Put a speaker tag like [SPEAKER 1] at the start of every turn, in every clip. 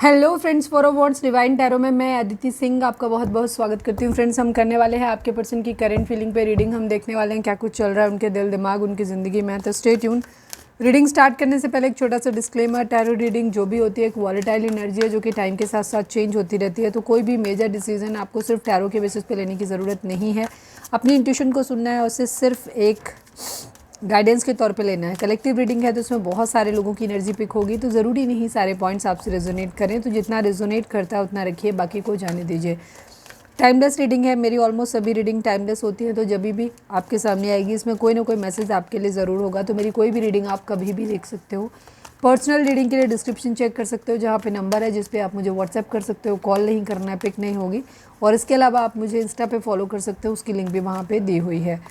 [SPEAKER 1] Hello friends, for awards divine tarot में मैं अदिति सिंह आपका बहुत बहुत स्वागत करती हूँ। फ्रेंड्स, हम करने वाले हैं आपके पर्सन की करंट फीलिंग पे रीडिंग। हम देखने वाले हैं क्या कुछ चल रहा है उनके दिल दिमाग उनकी ज़िंदगी में। तो स्टे ट्यून। रीडिंग स्टार्ट करने से पहले एक छोटा सा डिस्क्लेमर, टैरो रीडिंग जो भी होती है एक वॉलेटाइल एनर्जी है जो कि टाइम के साथ साथ चेंज होती रहती है। तो कोई भी मेजर डिसीजन आपको सिर्फ टैरो के बेसिस पे लेने की ज़रूरत नहीं है। अपनी इंट्यूशन को सुनना है और उसे सिर्फ एक गाइडेंस के तौर पे लेना है। कलेक्टिव रीडिंग है तो उसमें बहुत सारे लोगों की एनर्जी पिक होगी, तो ज़रूरी नहीं सारे पॉइंट्स आपसे रेजोनेट करें। तो जितना रेजोनेट करता है उतना रखिए, बाकी को जाने दीजिए। टाइमलेस रीडिंग है, मेरी ऑलमोस्ट सभी रीडिंग टाइमलेस होती है, तो जब भी आपके सामने आएगी इसमें कोई ना कोई मैसेज आपके लिए ज़रूर होगा। तो मेरी कोई भी रीडिंग आप कभी भी देख सकते हो। पर्सनल रीडिंग के लिए डिस्क्रिप्शन चेक कर सकते हो, जहाँ पे नंबर है जिस पे आप मुझे व्हाट्सएप कर सकते हो। कॉल नहीं करना है, पिक नहीं होगी। और इसके अलावा आप मुझे इंस्टा पे फॉलो कर सकते हो, उसकी लिंक भी वहाँ पे दी हुई है।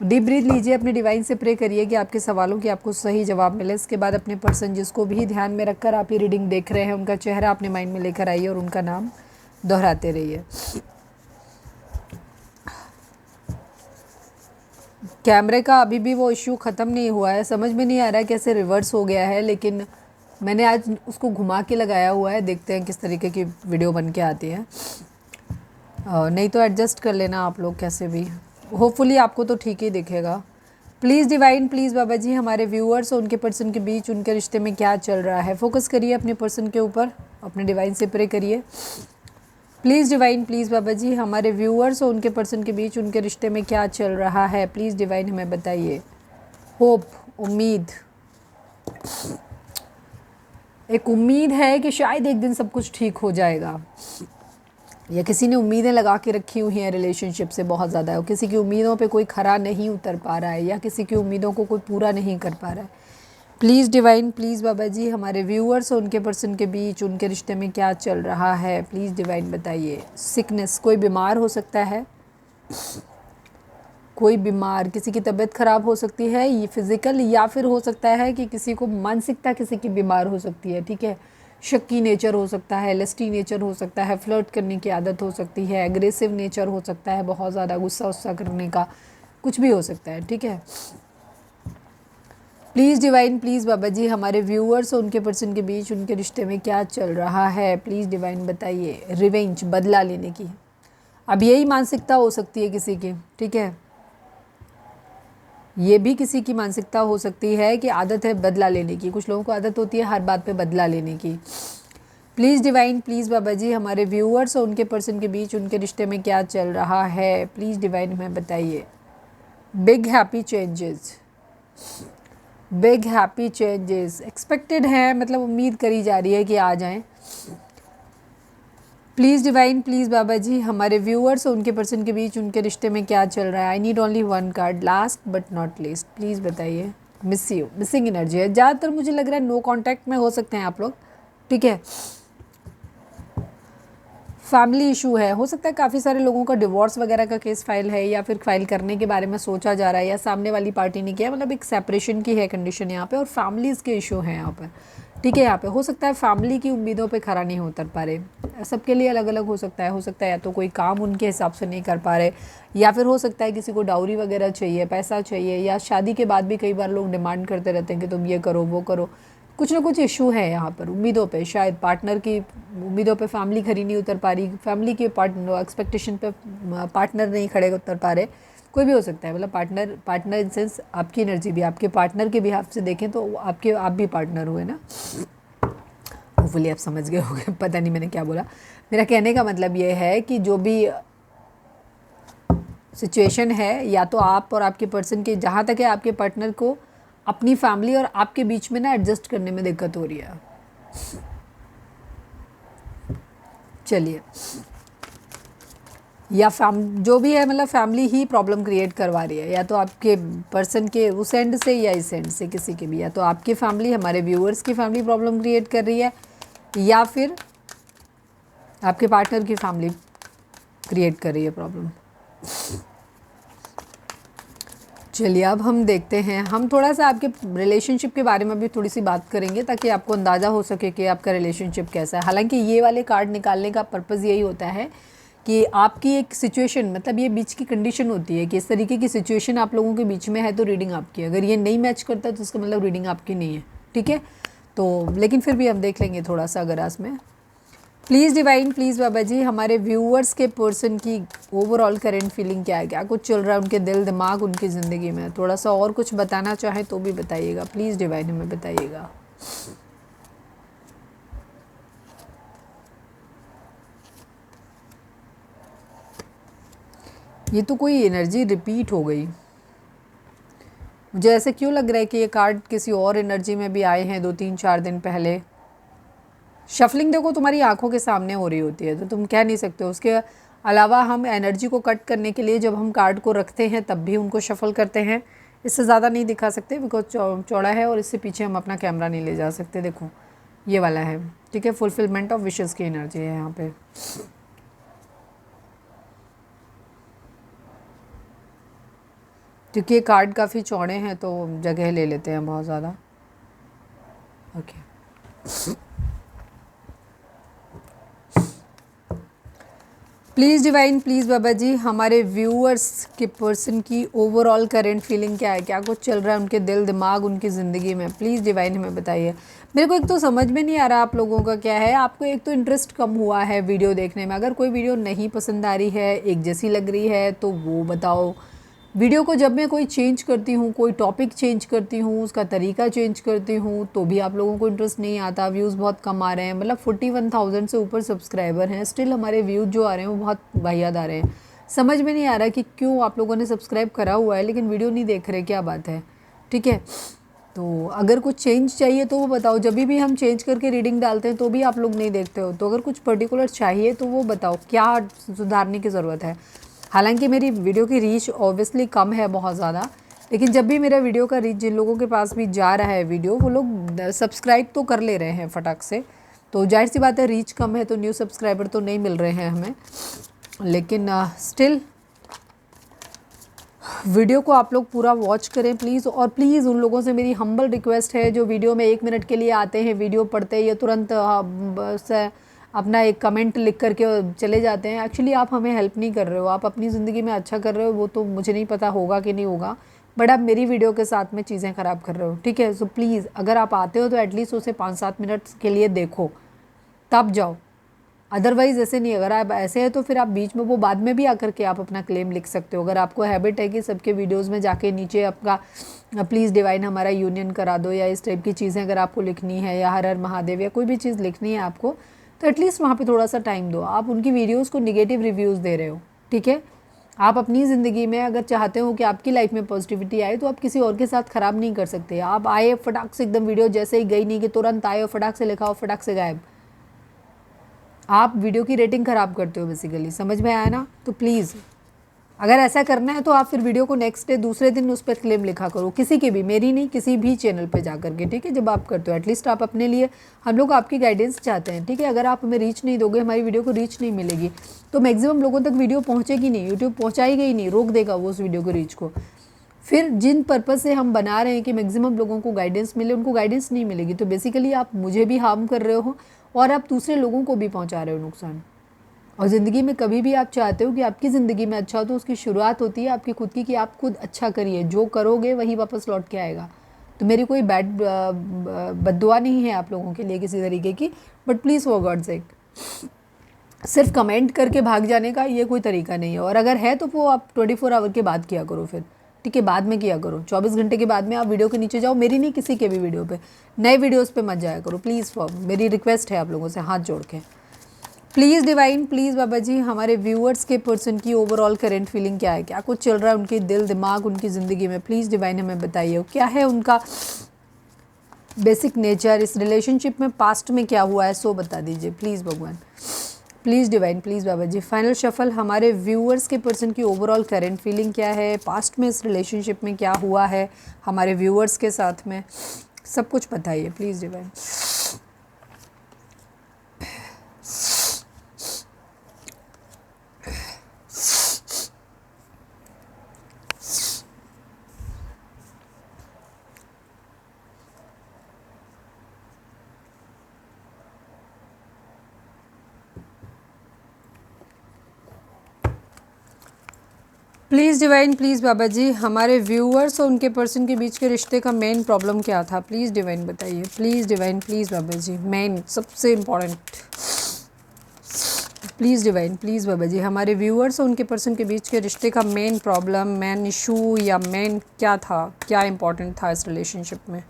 [SPEAKER 1] डीप ब्रीथ लीजिए, अपने डिवाइन से प्रे करिए कि आपके सवालों की आपको सही जवाब मिले। इसके बाद अपने पर्सन जिसको भी ध्यान में रखकर आप ये रीडिंग देख रहे हैं उनका चेहरा अपने माइंड में लेकर आइए और उनका नाम दोहराते रहिए। कैमरे का अभी भी वो इश्यू ख़त्म नहीं हुआ है, समझ में नहीं आ रहा है कैसे रिवर्स हो गया है, लेकिन मैंने आज उसको घुमा के लगाया हुआ है। देखते हैं किस तरीके की वीडियो बन के आती है। नहीं तो एडजस्ट कर लेना आप लोग कैसे भी, होपफुली आपको तो ठीक ही दिखेगा। Please divine, please Baba ji, हमारे व्यूअर्स और उनके पर्सन के बीच उनके रिश्ते में क्या चल रहा है, फोकस करिए अपने पर्सन के ऊपर, अपने डिवाइन से प्रे करिए। Please divine, please Baba ji, हमारे व्यूअर्स और उनके पर्सन के बीच उनके रिश्ते में क्या चल रहा है, प्लीज़ डिवाइन हमें बताइए। होप, उम्मीद, एक उम्मीद है कि शायद एक दिन सब कुछ ठीक हो जाएगा, या किसी ने उम्मीदें लगा के रखी हुई हैं रिलेशनशिप से बहुत ज़्यादा है, किसी की उम्मीदों पे कोई खरा नहीं उतर पा रहा है, या किसी की उम्मीदों को कोई पूरा नहीं कर पा रहा है। Please divine, please Baba ji, हमारे व्यूअर्स और उनके पर्सन के बीच उनके रिश्ते में क्या चल रहा है, प्लीज़ डिवाइन बताइए। सिकनेस, कोई बीमार हो सकता है, कोई बीमार, किसी की तबीयत ख़राब हो सकती है, ये फिज़िकल, या फिर हो सकता है कि किसी को मानसिकता किसी की बीमार हो सकती है। ठीक है, शक्की नेचर हो सकता है, लस्टी नेचर हो सकता है, फ्लर्ट करने की आदत हो सकती है, एग्रेसिव नेचर हो सकता है, बहुत ज़्यादा गुस्सा उस्सा करने का, कुछ भी हो सकता है। ठीक है, please divine, please Baba ji, हमारे व्यूअर्स और उनके पर्सन के बीच उनके रिश्ते में क्या चल रहा है, प्लीज़ डिवाइन बताइए। रिवेंज, बदला लेने की, अब यही मानसिकता हो सकती है किसी की। ठीक है, ये भी किसी की मानसिकता हो सकती है कि आदत है बदला लेने की, कुछ लोगों को आदत होती है हर बात पे बदला लेने की। Please divine, please Baba ji, हमारे व्यूअर्स और उनके पर्सन के बीच उनके रिश्ते में क्या चल रहा है, प्लीज़ डिवाइन हमें बताइए। Big happy changes, big happy changes expected है, मतलब उम्मीद करी जा रही है कि आ जाएं। Please divine, please Baba ji, हमारे व्यूअर्स और उनके पर्सन के बीच उनके रिश्ते में क्या चल रहा है। I need only one card, last but not least, please बताइए। मिस यू, मिसिंग एनर्जी है ज़्यादातर, मुझे लग रहा है नो कांटेक्ट में हो सकते हैं आप लोग। ठीक है, फैमिली इशू है, हो सकता है काफ़ी सारे लोगों का डिवोर्स वगैरह का केस फाइल है, या फिर फाइल करने के बारे में सोचा जा रहा है, या सामने वाली पार्टी ने किया, मतलब एक सेपरेशन की है कंडीशन यहाँ पे, और फैमिलीज़ के इशू हैं यहाँ पर। ठीक है, यहाँ पे हो सकता है फैमिली की उम्मीदों पे खरा नहीं उतर पा रहे, सबके लिए अलग अलग हो सकता है। हो सकता है या तो कोई काम उनके हिसाब से नहीं कर पा रहे, या फिर हो सकता है किसी को डाउरी वगैरह चाहिए, पैसा चाहिए, या शादी के बाद भी कई बार लोग डिमांड करते रहते हैं कि तुम ये करो वो करो। कुछ ना कुछ इशू है यहाँ पर उम्मीदों पे, शायद पार्टनर की उम्मीदों पे फैमिली खरी नहीं उतर पा रही, फैमिली के एक्सपेक्टेशन पे पार्टनर नहीं खड़े उतर पा रहे, कोई भी हो सकता है। मतलब पार्टनर इन सेंस आपकी एनर्जी भी, आपके पार्टनर के भी आप से देखें तो आप भी पार्टनर हुए ना, होपफुली आप समझ गए होंगे, पता नहीं मैंने क्या बोला। मेरा कहने का मतलब ये है कि जो भी सिचुएशन है, या तो आप और आपके पर्सन के, जहाँ तक है आपके पार्टनर को अपनी फैमिली और आपके बीच में ना एडजस्ट करने में दिक्कत हो रही है। चलिए, या जो भी है, मतलब फैमिली ही प्रॉब्लम क्रिएट करवा रही है, या तो आपके पर्सन के उस एंड से या इस एंड से किसी के भी, या तो आपकी फैमिली, हमारे व्यूअर्स की फैमिली प्रॉब्लम क्रिएट कर रही है, या फिर आपके पार्टनर की फैमिली क्रिएट कर रही है प्रॉब्लम। चलिए, अब हम देखते हैं, हम थोड़ा सा आपके रिलेशनशिप के बारे में भी थोड़ी सी बात करेंगे, ताकि आपको अंदाज़ा हो सके कि आपका रिलेशनशिप कैसा है। हालांकि ये वाले कार्ड निकालने का पर्पज़ यही होता है कि आपकी एक सिचुएशन, मतलब ये बीच की कंडीशन होती है कि इस तरीके की सिचुएशन आप लोगों के बीच में है तो रीडिंग आपकी है, अगर ये नहीं मैच करता तो उसका मतलब रीडिंग आपकी नहीं है। ठीक है, तो लेकिन फिर भी हम देख लेंगे थोड़ा सा अगर में। Please divine, please Baba ji, हमारे व्यूअर्स के पर्सन की ओवरऑल करेंट फीलिंग क्या है, क्या कुछ चल रहा है उनके दिल दिमाग उनकी ज़िंदगी में। थोड़ा सा और कुछ बताना चाहें तो भी बताइएगा प्लीज़ डिवाइन, हमें बताइएगा। ये तो कोई एनर्जी रिपीट हो गई, मुझे ऐसे क्यों लग रहा है कि ये कार्ड किसी और एनर्जी में भी आए हैं 2-3-4 दिन पहले। शफलिंग देखो तुम्हारी आंखों के सामने हो रही होती है तो तुम कह नहीं सकते। उसके अलावा हम एनर्जी को कट करने के लिए जब हम कार्ड को रखते हैं तब भी उनको शफल करते हैं। इससे ज़्यादा नहीं दिखा सकते बिकॉज चौड़ा है और इससे पीछे हम अपना कैमरा नहीं ले जा सकते। देखो ये वाला है, ठीक है, फुलफिलमेंट ऑफ विशेज़ की एनर्जी है यहाँ पे। क्योंकि ये कार्ड काफ़ी चौड़े हैं तो जगह ले लेते हैं बहुत ज़्यादा। Okay please divine, please Baba ji, हमारे व्यूअर्स के पर्सन की ओवरऑल करेंट फीलिंग क्या है, क्या कुछ चल रहा है उनके दिल दिमाग उनकी ज़िंदगी में। प्लीज़ डिवाइन हमें बताइए। मेरे को एक तो समझ में नहीं आ रहा आप लोगों का क्या है। आपको एक तो इंटरेस्ट कम हुआ है वीडियो देखने में। अगर कोई वीडियो नहीं पसंद आ रही है, एक जैसी लग रही है तो वो बताओ। वीडियो को जब मैं कोई चेंज करती हूँ, कोई टॉपिक चेंज करती हूँ, उसका तरीका चेंज करती हूँ तो भी आप लोगों को इंटरेस्ट नहीं आता। व्यूज़ बहुत कम आ रहे हैं, मतलब 41,000 से ऊपर सब्सक्राइबर हैं, स्टिल हमारे व्यूज़ जो आ रहे हैं वो बहुत वाहियात आ रहे हैं। समझ में नहीं आ रहा कि क्यों आप लोगों ने सब्सक्राइब करा हुआ है लेकिन वीडियो नहीं देख रहे, क्या बात है। ठीक है, तो अगर कुछ चेंज चाहिए तो वो बताओ। जब भी हम चेंज करके रीडिंग डालते हैं तो भी आप लोग नहीं देखते हो, तो अगर कुछ पर्टिकुलर चाहिए तो वो बताओ क्या सुधारने की ज़रूरत है। हालांकि मेरी वीडियो की रीच ऑब्वियसली कम है बहुत ज़्यादा, लेकिन जब भी मेरा वीडियो का रीच जिन लोगों के पास भी जा रहा है वीडियो, वो लोग सब्सक्राइब तो कर ले रहे हैं फटाक से। तो जाहिर सी बात है रीच कम है तो न्यू सब्सक्राइबर तो नहीं मिल रहे हैं हमें, लेकिन स्टिल वीडियो को आप लोग पूरा वॉच करें प्लीज़। और प्लीज़ उन लोगों से मेरी हम्बल रिक्वेस्ट है जो वीडियो में 1 मिनट के लिए आते हैं, वीडियो पढ़ते ही तुरंत बस अपना एक कमेंट लिख करके चले जाते हैं। एक्चुअली आप हमें हेल्प नहीं कर रहे हो, आप अपनी ज़िंदगी में अच्छा कर रहे हो, वो तो मुझे नहीं पता होगा कि नहीं होगा, बट आप मेरी वीडियो के साथ में चीज़ें ख़राब कर रहे हो। ठीक है, सो प्लीज़ अगर आप आते हो तो एटलीस्ट उसे 5-7 मिनट के लिए देखो तब जाओ। अदरवाइज़ ऐसे नहीं। अगर आप ऐसे हैं तो फिर आप बीच में वो बाद में भी आकर के आप अपना क्लेम लिख सकते हो। अगर आपको हैबिट है कि सबके वीडियोस में जाके नीचे आपका प्लीज़ डिवाइन हमारा यूनियन करा दो या इस टाइप की चीज़ें अगर आपको लिखनी है, या हर हर महादेव या कोई भी चीज़ लिखनी है आपको, तो एटलीस्ट वहाँ पे थोड़ा सा टाइम दो। आप उनकी वीडियोज़ को निगेटिव रिव्यूज़ दे रहे हो। ठीक है, आप अपनी ज़िंदगी में अगर चाहते हो कि आपकी लाइफ में पॉजिटिविटी आए तो आप किसी और के साथ ख़राब नहीं कर सकते। आप आए फटाक से एकदम वीडियो जैसे ही गई नहीं कि तुरंत आए और फटाक से लिखा और फटाक से गायब। आप वीडियो की रेटिंग ख़राब करते हो बेसिकली। समझ में आया ना? तो प्लीज़ अगर ऐसा करना है तो आप फिर वीडियो को नेक्स्ट डे दूसरे दिन उस पर क्लेम लिखा करो, किसी के भी, मेरी नहीं, किसी भी चैनल पे जा करके। ठीक है, जब आप करते हो एटलीस्ट आप अपने लिए, हम लोग आपकी गाइडेंस चाहते हैं। ठीक है, अगर आप हमें रीच नहीं दोगे, हमारी वीडियो को रीच नहीं मिलेगी तो मैक्सिमम लोगों तक वीडियो पहुँचेगी नहीं, यूट्यूब पहुँचाएगा ही नहीं, रोक देगा वो उस वीडियो को रीच को। फिर जिन पर्पज़ से हम बना रहे हैं कि मैक्सिमम लोगों को गाइडेंस मिले, उनको गाइडेंस नहीं मिलेगी तो बेसिकली आप मुझे भी हार्म कर रहे हो और आप दूसरे लोगों को भी पहुंचा रहे हो नुकसान। और ज़िंदगी में कभी भी आप चाहते हो कि आपकी ज़िंदगी में अच्छा हो तो उसकी शुरुआत होती है आपकी खुद की, कि आप खुद अच्छा करिए, जो करोगे वही वापस लौट के आएगा। तो मेरी कोई बैड बद्दुआ नहीं है आप लोगों के लिए किसी तरीके की, but please for God sake सिर्फ कमेंट करके भाग जाने का ये कोई तरीका नहीं है। और अगर है तो वो आप 24 आवर के बाद किया करो फिर। ठीक है, बाद में किया करो, 24 घंटे के बाद में आप वीडियो के नीचे जाओ, मेरी नहीं किसी के भी वीडियो पे, नए वीडियोस पे मत जाया करो प्लीज़। मेरी रिक्वेस्ट है आप लोगों से हाथ जोड़ के। Please divine, please Baba ji, हमारे व्यूअर्स के पर्सन की ओवरऑल करेंट फीलिंग क्या है, क्या कुछ चल रहा है उनके दिल दिमाग उनकी ज़िंदगी में। प्लीज़ डिवाइन हमें बताइए क्या है उनका बेसिक नेचर, इस रिलेशनशिप में पास्ट में क्या हुआ है सो बता दीजिए प्लीज़ भगवान। Please divine, please Baba ji. Final shuffle, हमारे व्यूअर्स के पर्सन की ओवरऑल करेंट फीलिंग क्या है, पास्ट में इस रिलेशनशिप में क्या हुआ है हमारे व्यूअर्स के साथ में, सब कुछ बताइए please divine. Please divine, please Baba ji, हमारे व्यूअर्स और उनके पर्सन के बीच के रिश्ते का मेन प्रॉब्लम क्या था, प्लीज़ डिवाइन बताइए। Please divine, please Baba ji, main सबसे important. Please divine, please Baba ji, हमारे व्यूअर्स और उनके पर्सन के बीच के रिश्ते का मेन प्रॉब्लम, मेन इशू या मेन क्या था, क्या इम्पोर्टेंट था इस रिलेशनशिप में।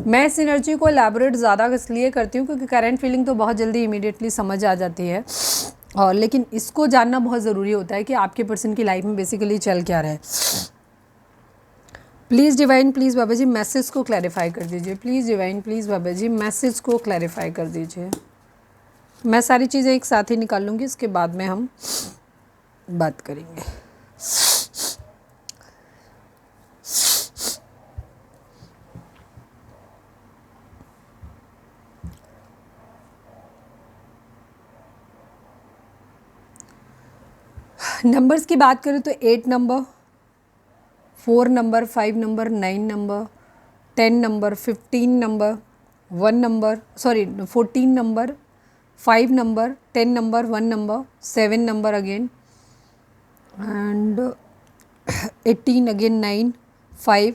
[SPEAKER 1] मैं इस एनर्जी को एलैबोरेट ज़्यादा इसलिए करती हूँ क्योंकि करंट फीलिंग तो बहुत जल्दी इमीडिएटली समझ आ जाती है, और लेकिन इसको जानना बहुत ज़रूरी होता है कि आपके पर्सन की लाइफ में बेसिकली चल क्या रहा है। Please divine, please Baba ji, message को क्लैरिफाई कर दीजिए। Please divine, please Baba ji, message को क्लैरिफाई कर दीजिए। मैं सारी चीज़ें एक साथ ही निकाल लूँगी, इसके बाद में हम बात करेंगे। नंबर्स की बात करें तो 8 number, 4 number, 5 number, 9 number, 10 number, 15 number, 1 number, sorry 14 number, 5 number, 10 number, 1 number, 7 number again and 18 again, 9, 5।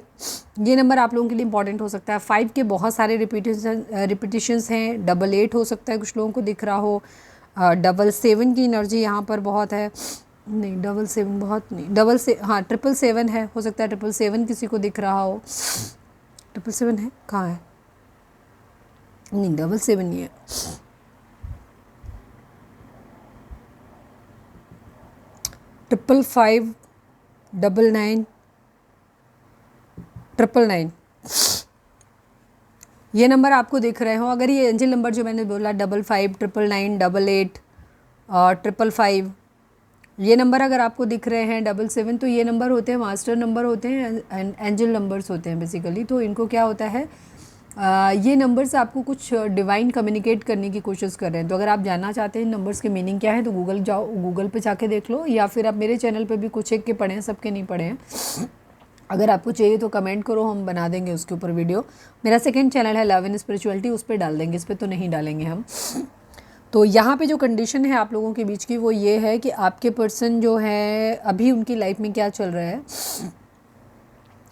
[SPEAKER 1] ये नंबर आप लोगों के लिए इंपॉर्टेंट हो सकता है। 5 के बहुत सारे रिपीटिशंस हैं। 88 हो सकता है, कुछ लोगों को दिख रहा हो। 777 की एनर्जी यहाँ पर बहुत है। नहीं, 77 बहुत नहीं, हाँ 777 है, हो सकता है 777 किसी को दिख रहा हो। 777 है, कहाँ है? नहीं, 77 नहीं है। 555, 99, 999, ये नंबर आपको दिख रहे हो। अगर ये एंजल नंबर जो मैंने बोला 55, 999, 88 और 555, ये नंबर अगर आपको दिख रहे हैं 77, तो ये नंबर होते हैं मास्टर नंबर होते हैं, एंजल नंबर्स होते हैं बेसिकली। तो इनको क्या होता है, ये नंबर्स आपको कुछ डिवाइन कम्युनिकेट करने की कोशिश कर रहे हैं। तो अगर आप जानना चाहते हैं नंबर्स के मीनिंग क्या है तो गूगल जाओ, गूगल पे जाके देख लो, या फिर आप मेरे चैनल पे भी कुछ एक के पढ़े हैं, सबके नहीं पढ़े हैं। अगर आपको चाहिए तो कमेंट करो, हम बना देंगे उसके ऊपर वीडियो। मेरा सेकंड चैनल है लव एंड स्पिरिचुअलिटी, उस पर डाल देंगे, इस पर तो नहीं डालेंगे हम। तो यहाँ पे जो कंडीशन है आप लोगों के बीच की वो ये है कि आपके पर्सन जो है अभी उनकी लाइफ में क्या चल रहा है,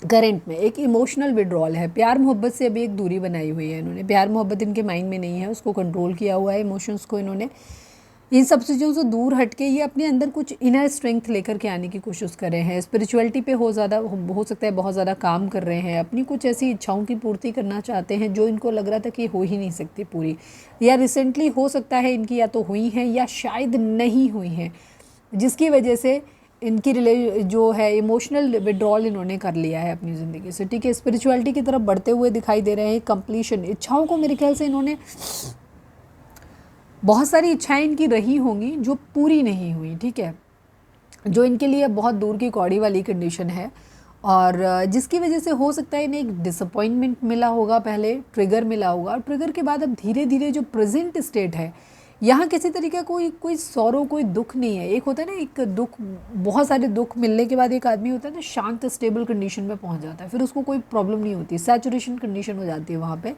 [SPEAKER 1] करंट में एक इमोशनल विड्रॉल है। प्यार मोहब्बत से अभी एक दूरी बनाई हुई है इन्होंने। प्यार मोहब्बत इनके माइंड में नहीं है, उसको कंट्रोल किया हुआ है, इमोशंस को इन्होंने इन सब चीज़ों से दूर हट के ये अपने अंदर कुछ इनर स्ट्रेंथ लेकर के आने की कोशिश कर रहे हैं। स्पिरिचुअलिटी पे हो सकता है बहुत ज़्यादा काम कर रहे हैं, अपनी कुछ ऐसी इच्छाओं की पूर्ति करना चाहते हैं जो इनको लग रहा था कि हो ही नहीं सकती पूरी, या रिसेंटली हो सकता है इनकी या तो हुई हैं या शायद नहीं हुई हैं, जिसकी वजह से इनकी जो है इमोशनल विड्रॉल इन्होंने कर लिया है अपनी ज़िंदगी से। ठीक है, स्पिरिचुअलिटी की तरफ बढ़ते हुए दिखाई दे रहे हैं। कंप्लीशन इच्छाओं को मेरे ख्याल से इन्होंने, बहुत सारी इच्छाएं इनकी रही होंगी जो पूरी नहीं हुई। ठीक है, जो इनके लिए बहुत दूर की कौड़ी वाली कंडीशन है, और जिसकी वजह से हो सकता है इन्हें एक डिसअपॉइंटमेंट मिला होगा, पहले ट्रिगर मिला होगा, और ट्रिगर के बाद अब धीरे धीरे जो प्रेजेंट स्टेट है यहाँ किसी तरीके का कोई सौरो, कोई दुख नहीं है। एक होता है ना, एक दुख, बहुत सारे दुख मिलने के बाद एक आदमी होता है ना शांत स्टेबल कंडीशन में पहुँच जाता है, फिर उसको कोई प्रॉब्लम नहीं होती, सैचुरेशन कंडीशन हो जाती है वहाँ पे।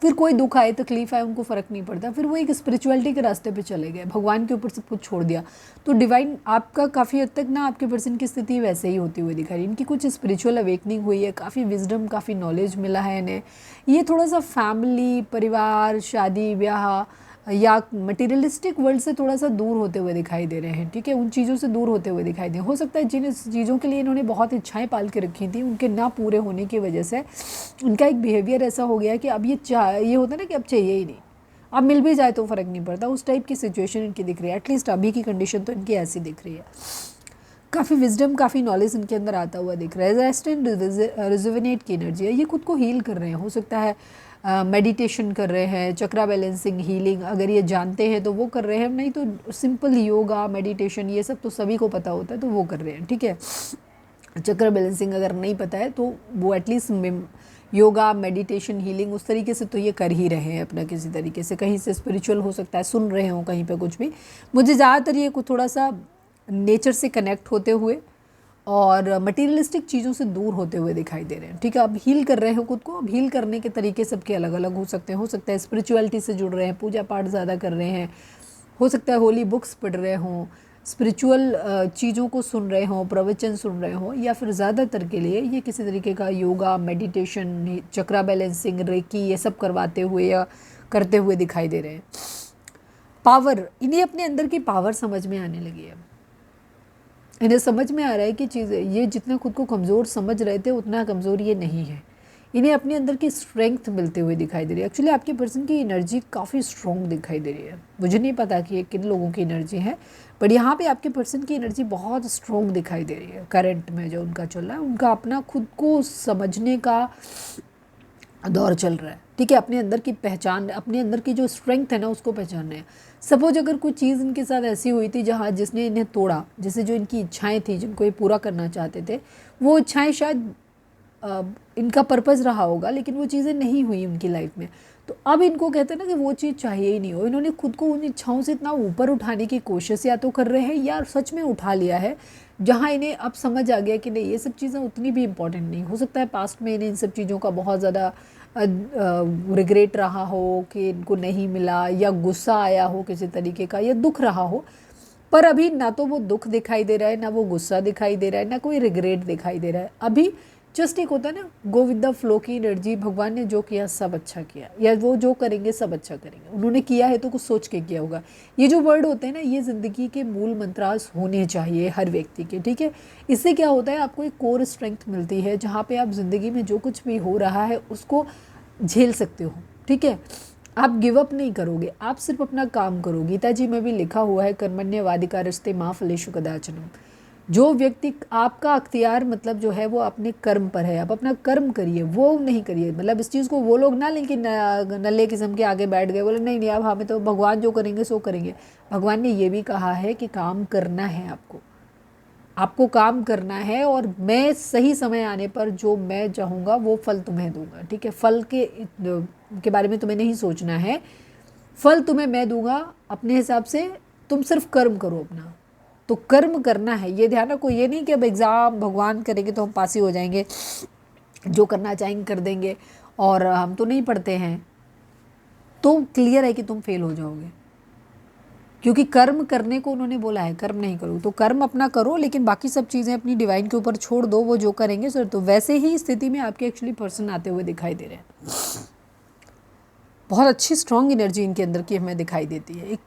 [SPEAKER 1] फिर कोई दुख आए, तकलीफ आए, उनको फ़र्क नहीं पड़ता, फिर वो एक स्पिरिचुअलिटी के रास्ते पे चले गए, भगवान के ऊपर सब कुछ छोड़ दिया। तो डिवाइन आपका काफ़ी हद तक ना आपके पर्सन की स्थिति वैसे ही होती हुई दिखा रही है। इनकी कुछ स्पिरिचुअल अवेकनिंग हुई है, काफ़ी विजडम, काफ़ी नॉलेज मिला है इन्हें। ये थोड़ा सा फैमिली, परिवार, शादी ब्याह या मटेरियलिस्टिक वर्ल्ड से थोड़ा सा दूर होते हुए दिखाई दे रहे हैं। ठीक है, उन चीज़ों से दूर होते हुए दिखाई दे। हो सकता है जिन चीज़ों के लिए इन्होंने बहुत इच्छाएं पाल के रखी थी, उनके ना पूरे होने की वजह से उनका एक बिहेवियर ऐसा हो गया कि अब ये होता है ना कि अब चाहिए ही नहीं, अब मिल भी जाए तो फ़र्क नहीं पड़ता, उस टाइप की सिचुएशन इनकी दिख रही है। एटलीस्ट अभी की कंडीशन तो इनकी ऐसी दिख रही है। काफ़ी विजडम, काफ़ी नॉलेज इनके अंदर आता हुआ दिख रहा है। रेस्ट एंड रिजुविनेट की एनर्जी है, ये खुद को हील कर रहे हैं। हो सकता है मेडिटेशन कर रहे हैं, चक्रा बैलेंसिंग, हीलिंग, अगर ये जानते हैं तो वो कर रहे हैं, नहीं तो सिंपल योगा, मेडिटेशन, ये सब तो सभी को पता होता है तो वो कर रहे हैं। ठीक है, चक्र बैलेंसिंग अगर नहीं पता है तो वो एटलीस्ट योगा, मेडिटेशन, हीलिंग उस तरीके से तो ये कर ही रहे हैं अपना, किसी तरीके से कहीं से स्पिरिचुअल हो सकता है, सुन रहे हो कहीं पे कुछ भी। मुझे ज़्यादातर ये कुछ थोड़ा सा नेचर से कनेक्ट होते हुए और मटेरियलिस्टिक चीज़ों से दूर होते हुए दिखाई दे रहे हैं। ठीक है, अब हील कर रहे हो खुद को। अब हील करने के तरीके सबके अलग अलग हो सकते हैं। हो सकता है स्पिरिचुअलिटी से जुड़ रहे हैं, पूजा पाठ ज़्यादा कर रहे हैं, हो सकता है होली बुक्स पढ़ रहे हों, स्पिरिचुअल चीज़ों को सुन रहे हों, प्रवचन सुन रहे हों, या फिर ज़्यादातर के लिए ये किसी तरीके का योगा, मेडिटेशन, चक्रा बैलेंसिंग, रेकी ये सब करवाते हुए या करते हुए दिखाई दे रहे हैं। पावर, इन्हें अपने अंदर की पावर समझ में आने लगी है। इन्हें समझ में आ रहा है कि चीज़ें, ये जितना खुद को कमज़ोर समझ रहे थे उतना कमज़ोर ये नहीं है। इन्हें अपने अंदर की स्ट्रेंथ मिलते हुए दिखाई दे रही है। एक्चुअली आपके पर्सन की एनर्जी काफ़ी स्ट्रॉन्ग दिखाई दे रही है। मुझे नहीं पता कि ये किन लोगों की एनर्जी है, बट यहाँ पे आपके पर्सन की एनर्जी बहुत स्ट्रॉन्ग दिखाई दे रही है। करंट में जो उनका चल रहा है, उनका अपना खुद को समझने का दौर चल रहा है, ठीक है। अपने अंदर की पहचान, अपने अंदर की जो स्ट्रेंथ है ना, उसको पहचानना है। सपोज अगर कोई चीज़ इनके साथ ऐसी हुई थी जहाँ जिसने इन्हें तोड़ा, जैसे जो इनकी इच्छाएं थी जिनको ये पूरा करना चाहते थे, वो इच्छाएं शायद इनका पर्पज़ रहा होगा, लेकिन वो चीज़ें नहीं हुई उनकी लाइफ में। तो अब इनको कहते हैं ना कि वो चीज़ चाहिए ही नहीं हो। इन्होंने खुद को उन इच्छाओं से इतना ऊपर उठाने की कोशिश या तो कर रहे हैं या सच में उठा लिया है, जहाँ इन्हें अब समझ आ गया कि नहीं, ये सब चीज़ें उतनी भी इम्पोर्टेंट नहीं। हो सकता है पास्ट में इन्हें इन सब चीज़ों का बहुत ज़्यादा रिग्रेट रहा हो कि इनको नहीं मिला, या गुस्सा आया हो किसी तरीके का, या दुख रहा हो। पर अभी ना तो वो दुख दिखाई दे रहा है, ना वो गुस्सा दिखाई दे रहा है, ना कोई रिग्रेट दिखाई दे रहा है। अभी जस्ट एक होता है ना, गो विद द फ्लो की एनर्जी। भगवान ने जो किया सब अच्छा किया, या वो जो करेंगे सब अच्छा करेंगे। उन्होंने किया है तो कुछ सोच के किया होगा। ये जो वर्ड होते हैं ना, ये ज़िंदगी के मूल मंत्रास होने चाहिए हर व्यक्ति के, ठीक है। इससे क्या होता है, आपको एक कोर स्ट्रेंथ मिलती है जहाँ पे आप ज़िंदगी में जो कुछ भी हो रहा है उसको झेल सकते हो, ठीक है। आप गिव अप नहीं करोगे, आप सिर्फ अपना काम करो। गीता जी में भी लिखा हुआ है, कर्मण्यवाधिकारस्ते मां फलेषु कदाचन। जो व्यक्ति, आपका अख्तियार मतलब जो है वो अपने कर्म पर है। आप अपना कर्म करिए, वो नहीं करिए। मतलब इस चीज़ को वो लोग ना लें कि नल्ले किस्म के आगे बैठ गए, बोले नहीं नहीं अब हमें तो भगवान जो करेंगे सो करेंगे। भगवान ने ये भी कहा है कि काम करना है, आपको काम करना है, और मैं सही समय आने पर जो मैं चाहूँगा वो फल तुम्हें दूंगा, ठीक है। फल के बारे में तुम्हें नहीं सोचना है, फल तुम्हें मैं दूंगा अपने हिसाब से। तुम सिर्फ कर्म करो अपना, तो कर्म करना है, ये ध्यान रखो। ये नहीं कि अब एग्ज़ाम भगवान करेंगे तो हम पास ही हो जाएंगे, जो करना चाहेंगे कर देंगे, और हम तो नहीं पढ़ते हैं तो क्लियर है कि तुम फेल हो जाओगे, क्योंकि कर्म करने को उन्होंने बोला है, कर्म नहीं करो। तो कर्म अपना करो, लेकिन बाकी सब चीज़ें अपनी डिवाइन के ऊपर छोड़ दो, वो जो करेंगे सर। तो वैसे ही स्थिति में आपके एक्चुअली पर्सन आते हुए दिखाई दे रहे हैं। बहुत अच्छी स्ट्रॉन्ग एनर्जी इनके अंदर की हमें दिखाई देती है। एक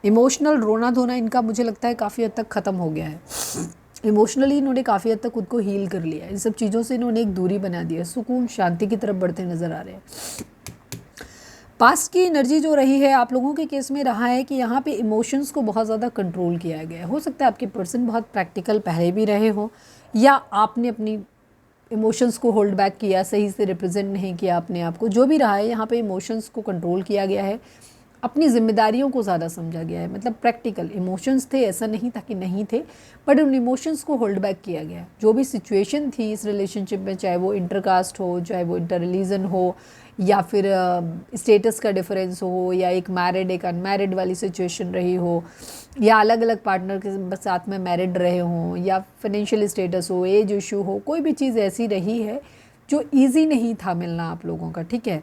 [SPEAKER 1] इमोशनल रोना धोना इनका मुझे लगता है काफ़ी हद तक ख़त्म हो गया है। इमोशनली इन्होंने काफ़ी हद तक खुद को हील कर लिया है। इन सब चीज़ों से इन्होंने एक दूरी बना दी है, सुकून शांति की तरफ बढ़ते नज़र आ रहे हैं। पास्ट की एनर्जी जो रही है आप लोगों के केस में रहा है कि यहाँ पे इमोशंस को बहुत ज़्यादा कंट्रोल किया गया है। हो सकता है आपके पर्सन बहुत प्रैक्टिकल पहले भी रहे हो, या आपने अपनी इमोशंस को होल्ड बैक किया, सही से रिप्रेजेंट नहीं किया अपने आप को। जो भी रहा है, यहाँ पे इमोशंस को कंट्रोल किया गया है, अपनी जिम्मेदारियों को ज़्यादा समझा गया है। मतलब प्रैक्टिकल इमोशंस थे, ऐसा नहीं था कि नहीं थे, बट उन इमोशंस को होल्ड बैक किया गया। जो भी सिचुएशन थी इस रिलेशनशिप में, चाहे वो इंटरकास्ट हो, चाहे वो इंटर रिलीजन हो, या फिर स्टेटस का डिफरेंस हो, या एक मैरिड एक अनमैरिड वाली सिचुएशन रही हो, या अलग अलग पार्टनर के साथ में मैरिड रहे हों, या फाइनेंशियल स्टेटस हो, एज इशू हो, कोई भी चीज़ ऐसी रही है जो इजी नहीं था मिलना आप लोगों का, ठीक है।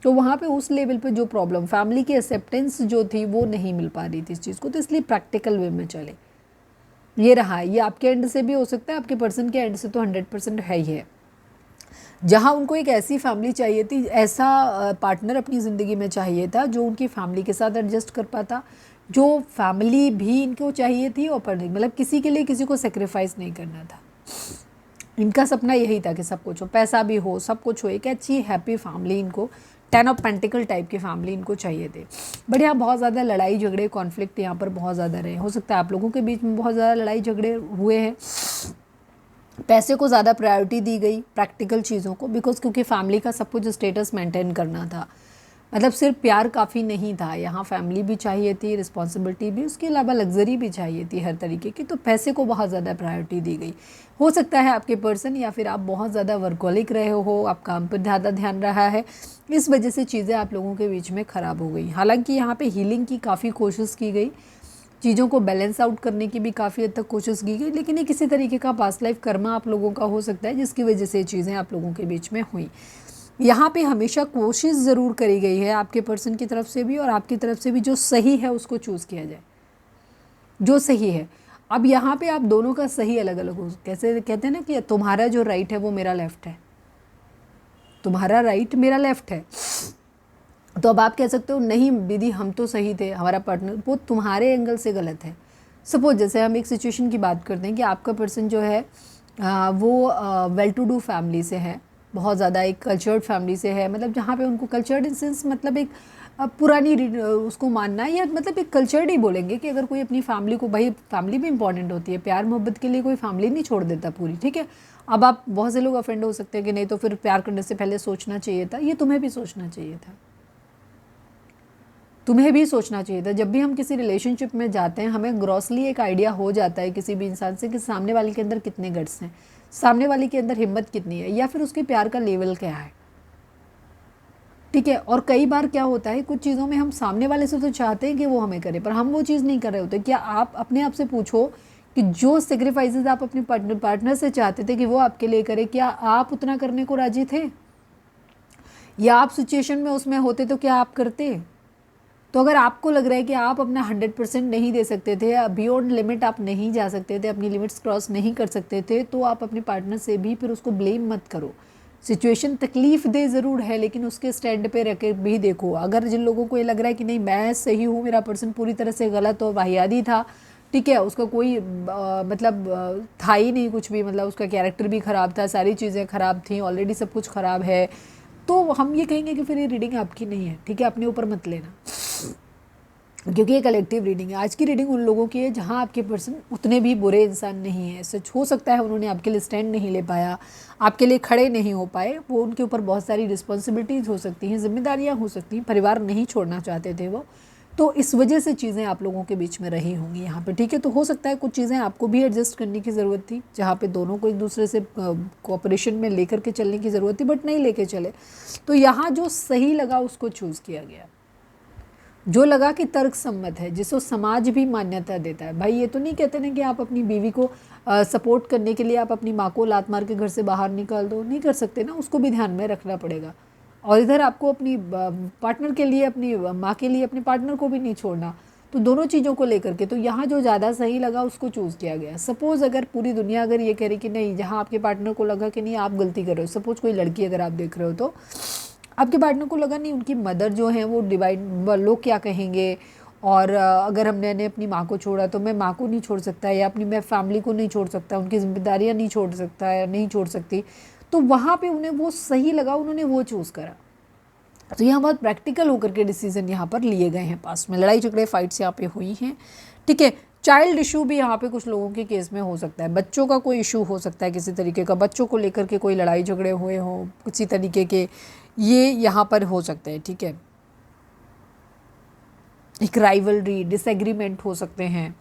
[SPEAKER 1] तो वहाँ पे उस लेवल पे जो प्रॉब्लम, फैमिली की एक्सेप्टेंस जो थी वो नहीं मिल पा रही थी इस चीज़ को, तो इसलिए प्रैक्टिकल वे में चले। ये रहा, ये आपके एंड से भी हो सकता है, आपके पर्सन के एंड से तो 100% है ही है। जहाँ उनको एक ऐसी फैमिली चाहिए थी, ऐसा पार्टनर अपनी ज़िंदगी में चाहिए था जो उनकी फैमिली के साथ एडजस्ट कर पाता, जो फैमिली भी इनको चाहिए थी, और पर मतलब किसी के लिए किसी को सेक्रीफाइस नहीं करना था। इनका सपना यही था कि सब कुछ हो, पैसा भी हो, सब कुछ हो, एक अच्छी हैप्पी फैमिली इनको, 10 ऑफ पेंटिकल टाइप की फैमिली इनको चाहिए थे। बट यहाँ बहुत ज़्यादा लड़ाई झगड़े, कॉन्फ्लिक्ट यहाँ पर बहुत ज़्यादा रहे। हो सकता है आप लोगों के बीच में बहुत ज़्यादा लड़ाई झगड़े हुए हैं। पैसे को ज़्यादा प्रायोरिटी दी गई प्रैक्टिकल चीज़ों को, बिकॉज क्योंकि फैमिली का सब कुछ स्टेटस मेंटेन करना था। मतलब सिर्फ प्यार काफ़ी नहीं था, यहाँ फैमिली भी चाहिए थी, रिस्पॉन्सिबिलिटी भी, उसके अलावा लग्जरी भी चाहिए थी हर तरीके की। तो पैसे को बहुत ज़्यादा प्रायोरिटी दी गई। हो सकता है आपके पर्सन, या फिर आप बहुत ज़्यादा वर्कहोलिक रहे हो, आप काम पर ज़्यादा ध्यान रहा है, इस वजह से चीज़ें आप लोगों के बीच में ख़राब हो गई। हालांकि यहाँ पे हीलिंग की काफ़ी कोशिश की गई, चीज़ों को बैलेंस आउट करने की भी काफ़ी हद तक कोशिश की गई, लेकिन ये किसी तरीके का पास्ट लाइफ कर्मा आप लोगों का हो सकता है जिसकी वजह से ये चीज़ें आप लोगों के बीच में हुई। यहाँ पे हमेशा कोशिश ज़रूर करी गई है आपके पर्सन की तरफ से भी और आपकी तरफ से भी, जो सही है उसको चूज़ किया जाए, जो सही है। अब यहाँ पे आप दोनों का सही अलग अलग हो, कैसे कहते हैं ना कि तुम्हारा जो राइट है वो मेरा लेफ़्ट है, तुम्हारा राइट मेरा लेफ़्ट है। तो अब आप कह सकते हो नहीं दीदी हम तो सही थे, हमारा पार्टनर, वो तुम्हारे एंगल से गलत है। सपोज जैसे हम एक सिचुएशन की बात करते हैं कि आपका पर्सन जो है वो वेल टू डू फैमिली से है, बहुत ज़्यादा एक कल्चर्ड फैमिली से है, मतलब जहाँ पे उनको कल्चर्ड इन सेंस मतलब एक पुरानी उसको मानना है, या मतलब एक कल्चर्ड ही बोलेंगे कि अगर कोई अपनी फैमिली को, भाई फैमिली भी इंपॉर्टेंट होती है, प्यार मोहब्बत के लिए कोई फैमिली नहीं छोड़ देता पूरी, ठीक है। अब आप बहुत से लोग ऑफेंड हो सकते हैं कि नहीं तो फिर प्यार करने से पहले सोचना चाहिए था, ये तुम्हें भी सोचना चाहिए था, तुम्हें भी सोचना चाहिए था। जब भी हम किसी रिलेशनशिप में जाते हैं हमें ग्रॉसली एक आइडिया हो जाता है किसी भी इंसान से कि सामने वाले के अंदर कितने गट्स हैं, सामने वाले के अंदर हिम्मत कितनी है, या फिर उसके प्यार का लेवल क्या है, ठीक है। और कई बार क्या होता है कुछ चीज़ों में हम सामने वाले से तो चाहते हैं कि वो हमें करे, पर हम वो चीज़ नहीं कर रहे होते। क्या आप अपने आप से पूछो कि जो सेक्रीफाइसेस आप अपने पार्टनर से चाहते थे कि वो आपके लिए करे, क्या आप उतना करने को राजी थे, या आप सिचुएशन में उसमें होते तो क्या आप करते। तो अगर आपको लग रहा है कि आप अपना 100% नहीं दे सकते थे, बियॉन्ड लिमिट आप नहीं जा सकते थे, अपनी लिमिट्स क्रॉस नहीं कर सकते थे, तो आप अपने पार्टनर से भी फिर उसको ब्लेम मत करो। सिचुएशन तकलीफ़ दे ज़रूर है, लेकिन उसके स्टैंड पे रख के भी देखो। अगर जिन लोगों को ये लग रहा है कि नहीं मैं सही हूँ, मेरा पर्सन पूरी तरह से गलत और वाहियादी था, ठीक है, उसका कोई मतलब था ही नहीं कुछ भी, मतलब उसका कैरेक्टर भी ख़राब था, सारी चीज़ें ख़राब थी, ऑलरेडी सब कुछ ख़राब है, तो हम ये कहेंगे कि फिर ये रीडिंग आपकी नहीं है, ठीक है, अपने ऊपर मत लेना, क्योंकि ये कलेक्टिव रीडिंग है। आज की रीडिंग उन लोगों की है जहाँ आपके पर्सन उतने भी बुरे इंसान नहीं है। सच हो सकता है उन्होंने आपके लिए स्टैंड नहीं ले पाया, आपके लिए खड़े नहीं हो पाए, वो उनके ऊपर बहुत सारी रिस्पॉन्सिबिलिटीज़ हो सकती हैं, जिम्मेदारियाँ हो सकती हैं, परिवार नहीं छोड़ना चाहते थे वो, तो इस वजह से चीज़ें आप लोगों के बीच में रही होंगी यहाँ पे, ठीक है। तो हो सकता है कुछ चीज़ें आपको भी एडजस्ट करने की ज़रूरत थी, जहाँ पे दोनों को एक दूसरे से कोऑपरेशन में लेकर के चलने की ज़रूरत थी, बट नहीं लेके चले। तो यहाँ जो सही लगा उसको चूज़ किया गया, जो लगा कि तर्क सम्मत है, जिसको समाज भी मान्यता देता है। भाई ये तो नहीं कहते ना कि आप अपनी बीवी को सपोर्ट करने के लिए आप अपनी माँ को लात मार के घर से बाहर निकाल दो, नहीं कर सकते ना, उसको भी ध्यान में रखना पड़ेगा। और इधर आपको अपनी पार्टनर के लिए, अपनी माँ के लिए अपने पार्टनर को भी नहीं छोड़ना, तो दोनों चीज़ों को लेकर के, तो यहाँ जो ज़्यादा सही लगा उसको चूज़ किया गया। सपोज़ अगर पूरी दुनिया अगर ये कह रही कि नहीं, जहाँ आपके पार्टनर को लगा कि नहीं आप गलती कर रहे हो, सपोज़ कोई लड़की अगर आप देख रहे हो तो आपके पार्टनर को लगा नहीं उनकी मदर जो है वो डिवाइड, लोग क्या कहेंगे, और अगर हमने अपनी माँ को छोड़ा तो मैं माँ को नहीं छोड़ सकता, या अपनी मैं फैमिली को नहीं छोड़ सकता, उनकी जिम्मेदारियाँ नहीं छोड़ सकता या नहीं छोड़ सकती, तो वहाँ पे उन्हें वो सही लगा, उन्होंने वो चूज़ करा। तो यहाँ बहुत प्रैक्टिकल होकर के डिसीजन यहाँ पर लिए गए हैं। पास में लड़ाई झगड़े फाइट्स यहाँ पे हुई हैं, ठीक है। चाइल्ड इशू भी यहाँ पे कुछ लोगों के केस में हो सकता है, बच्चों का कोई इशू हो सकता है, किसी तरीके का बच्चों को लेकर के कोई लड़ाई झगड़े हुए हों किसी तरीके के, ये यहाँ पर हो सकते हैं, ठीक है। एक राइवलरी, डिसएग्रीमेंट हो सकते हैं।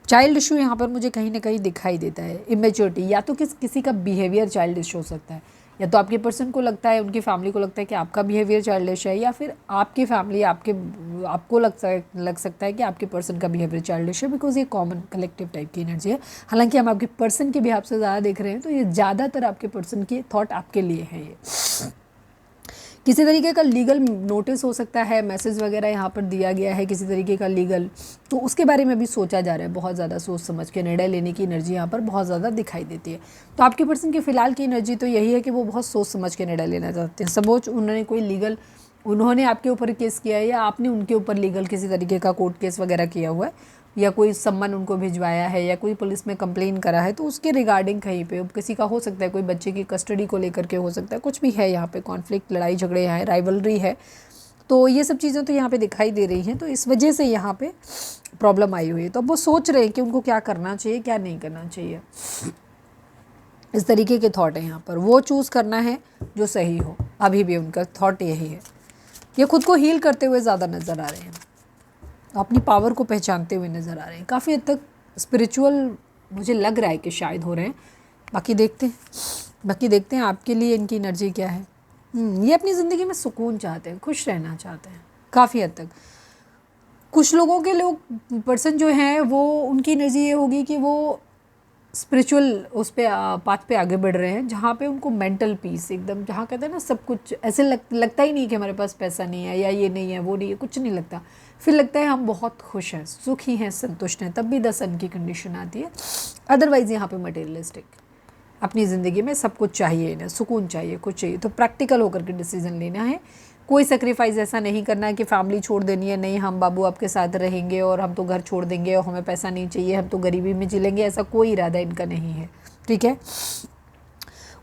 [SPEAKER 1] चाइल्ड इशू यहाँ पर मुझे कहीं ना कहीं दिखाई देता है, इमेच्योरिटी, या तो किसी का बिहेवियर चाइल्डिश हो सकता है, या तो आपके पर्सन को लगता है, उनकी फैमिली को लगता है कि आपका बिहेवियर चाइल्डिश है, या फिर आपकी फैमिली आपको लग सकता है कि आपके पर्सन का बिहेवियर चाइल्डिश है, बिकॉज ये कॉमन कलेक्टिव टाइप की एनर्जी है। हालांकि हम आपके पर्सन के बिहाफ से ज़्यादा देख रहे हैं, तो ये ज़्यादातर आपके पर्सन की थॉट आपके लिए है। ये किसी तरीके का लीगल नोटिस हो सकता है, मैसेज वगैरह यहाँ पर दिया गया है किसी तरीके का लीगल, तो उसके बारे में भी सोचा जा रहा है। बहुत ज़्यादा सोच समझ के निर्णय लेने की एनर्जी यहाँ पर बहुत ज़्यादा दिखाई देती है। तो आपके पर्सन की फ़िलहाल की एनर्जी तो यही है कि वो बहुत सोच समझ के निर्णय लेना चाहते हैं। सपोज उन्होंने कोई लीगल, उन्होंने आपके ऊपर केस किया है, या आपने उनके ऊपर लीगल किसी तरीके का कोर्ट केस वगैरह किया हुआ है, या कोई सम्मन उनको भिजवाया है, या कोई पुलिस में कंप्लेन करा है, तो उसके रिगार्डिंग कहीं पे किसी का हो सकता है, कोई बच्चे की कस्टडी को लेकर के हो सकता है, कुछ भी है यहाँ पे, कॉन्फ्लिक्ट, लड़ाई झगड़े हैं, राइवलरी है, तो ये सब चीज़ें तो यहाँ पे दिखाई दे रही हैं। तो इस वजह से यहाँ पे प्रॉब्लम आई हुई है। तो अब वो सोच रहे हैं कि उनको क्या करना चाहिए, क्या नहीं करना चाहिए, इस तरीके के थॉट है यहाँ पर। वो चूज़ करना है जो सही हो, अभी भी उनका थॉट यही है। ये खुद को हील करते हुए ज़्यादा नज़र आ रहे हैं, अपनी पावर को पहचानते हुए नज़र आ रहे हैं, काफ़ी हद तक स्पिरिचुअल मुझे लग रहा है कि शायद हो रहे हैं। बाकी देखते हैं आपके लिए इनकी एनर्जी क्या है। ये अपनी ज़िंदगी में सुकून चाहते हैं, खुश रहना चाहते हैं काफ़ी हद तक। कुछ लोगों के पर्सन जो हैं वो, उनकी एनर्जी ये होगी कि वो स्पिरिचुअल उस पे पाथ पे आगे बढ़ रहे हैं, जहाँ पे उनको मेंटल पीस एकदम, जहाँ कहते हैं ना सब कुछ ऐसे लगता ही नहीं कि हमारे पास पैसा नहीं है या ये नहीं है वो नहीं है, कुछ नहीं लगता। फिर लगता है हम बहुत खुश हैं, सुखी हैं, संतुष्ट हैं, तब भी 10 अंक की कंडीशन आती है। अदरवाइज़ यहाँ पे मटेरियलिस्टिक, अपनी ज़िंदगी में सब कुछ चाहिए इन्हें, सुकून चाहिए, कुछ चाहिए तो प्रैक्टिकल होकर के डिसीजन लेना है। कोई सेक्रीफाइस ऐसा नहीं करना है कि फैमिली छोड़ देनी है, नहीं हम बाबू आपके साथ रहेंगे और हम तो घर छोड़ देंगे और हमें पैसा नहीं चाहिए, हम तो गरीबी में जी लेंगे, ऐसा कोई इरादा इनका नहीं है। ठीक है,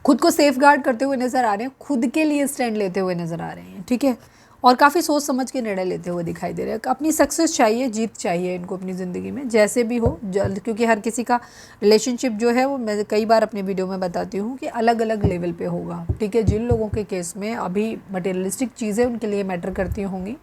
[SPEAKER 1] खुद को सेफ गार्ड करते हुए नज़र आ रहे हैं, खुद के लिए स्टैंड लेते हुए नज़र आ रहे हैं। ठीक है, और काफ़ी सोच समझ के निर्णय लेते हुए दिखाई दे रहे हैं। अपनी सक्सेस चाहिए, जीत चाहिए इनको अपनी ज़िंदगी में, जैसे भी हो जल्द, क्योंकि हर किसी का रिलेशनशिप जो है वो मैं कई बार अपने वीडियो में बताती हूँ कि अलग अलग लेवल पे होगा। ठीक है, जिन लोगों के केस में अभी मटेरियलिस्टिक चीज़ें उनके लिए मैटर करती होंगी,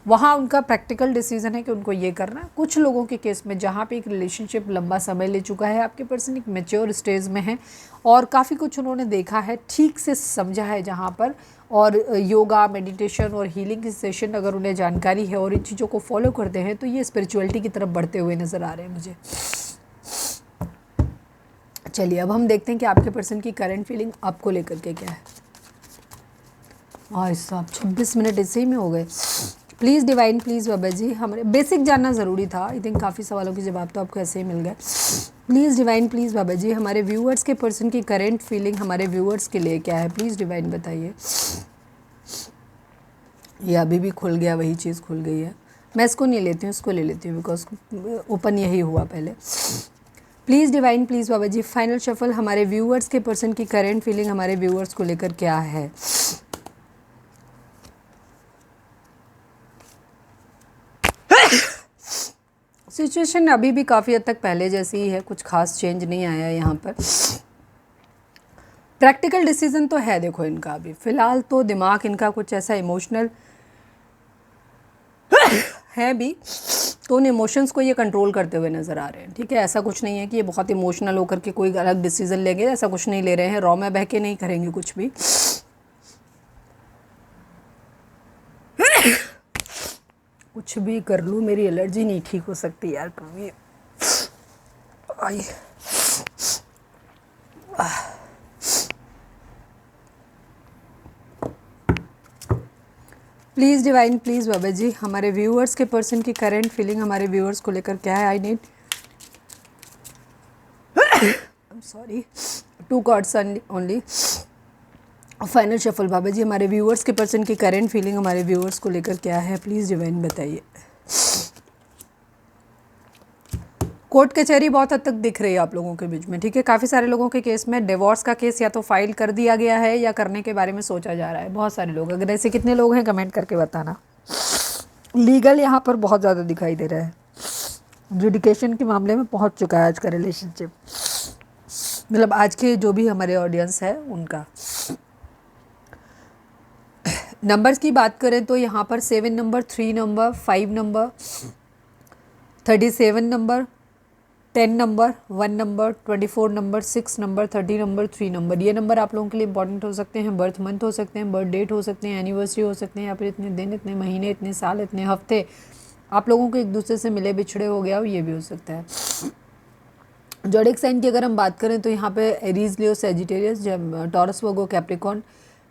[SPEAKER 1] वहाँ उनका प्रैक्टिकल डिसीजन है कि उनको ये करना। कुछ लोगों के केस में जहाँ पे एक रिलेशनशिप लंबा समय ले चुका है, आपके पर्सन एक मैच्योर स्टेज में है और काफ़ी कुछ उन्होंने देखा है, ठीक से समझा है जहाँ पर, और योगा, मेडिटेशन और हीलिंग की सेशन अगर उन्हें जानकारी है और इन चीज़ों को फॉलो करते हैं तो ये स्पिरिचुअलिटी की तरफ बढ़ते हुए नज़र आ रहे हैं मुझे। चलिए अब हम देखते हैं कि आपके पर्सन की करंट फीलिंग आपको लेकर के क्या है। और साहब 26 मिनट इसी में हो गए। Please divine, please Baba ji, हमारे बेसिक जानना ज़रूरी था। आई थिंक काफ़ी सवालों के जवाब तो आपको ऐसे ही मिल गए। Please divine, please Baba ji, हमारे व्यूअर्स के पर्सन की करंट फीलिंग हमारे व्यूअर्स के लिए क्या है, प्लीज़ डिवाइन बताइए। ये अभी भी खुल गया, वही चीज़ खुल गई है। मैं इसको नहीं लेती हूँ, इसको ले लेती हूँ बिकॉज ओपन यही हुआ पहले। Please divine, please Baba ji, final shuffle हमारे व्यूअर्स के पर्सन की करंट फीलिंग हमारे व्यूअर्स को लेकर क्या है। सिचुएशन अभी भी काफ़ी हद तक पहले जैसी ही है, कुछ खास चेंज नहीं आया यहाँ पर। प्रैक्टिकल डिसीजन तो है देखो इनका, अभी फ़िलहाल तो दिमाग इनका कुछ ऐसा इमोशनल है भी, तो उन इमोशंस को ये कंट्रोल करते हुए नज़र आ रहे हैं। ठीक है, ऐसा कुछ नहीं है कि ये बहुत इमोशनल होकर के कोई अलग डिसीजन लेंगे, ऐसा कुछ नहीं ले रहे हैं। रॉ में बह के नहीं करेंगे कुछ भी। कुछ भी कर लूँ मेरी एलर्जी नहीं ठीक हो सकती यार कभी। I please divine, please Baba ji, हमारे व्यूअर्स के पर्सन की करंट फीलिंग हमारे व्यूअर्स को लेकर क्या है। I need I am sorry 2 cards only. Final shuffle Baba ji, हमारे व्यूअर्स के पर्सन की करंट फीलिंग हमारे व्यूअर्स को लेकर क्या है, प्लीज़ डिवाइन बताइए। कोर्ट कचहरी बहुत हद तक दिख रही है आप लोगों के बीच में। ठीक है, काफ़ी सारे लोगों के केस में डिवोर्स का केस या तो फाइल कर दिया गया है या करने के बारे में सोचा जा रहा है। बहुत सारे लोग, अगर ऐसे कितने लोग हैं कमेंट करके बताना। लीगल यहाँ पर बहुत ज़्यादा दिखाई दे रहा है, जुडिकेशन के मामले में पहुँच चुका है आज का रिलेशनशिप, मतलब आज के जो भी हमारे ऑडियंस है उनका। नंबर्स की बात करें तो यहाँ पर 7 number, 3 number, 5 number, 37 number, 10 number, 1 number, 24 number, 6 number, 30 number, 3 number, ये नंबर आप लोगों के लिए इंपॉर्टेंट हो सकते हैं। बर्थ मंथ हो सकते हैं, बर्थ डेट हो सकते हैं, एनिवर्सरी हो सकते हैं, या फिर इतने दिन, इतने महीने, इतने साल, इतने हफ्ते आप लोगों को एक दूसरे से मिले बिछड़े हो गया हो, ये भी हो सकता है। ज़ोडिएक साइन की अगर हम बात करें तो यहाँ पे Aries, Leo, Sagittarius, taurus, Virgo, Capricorn,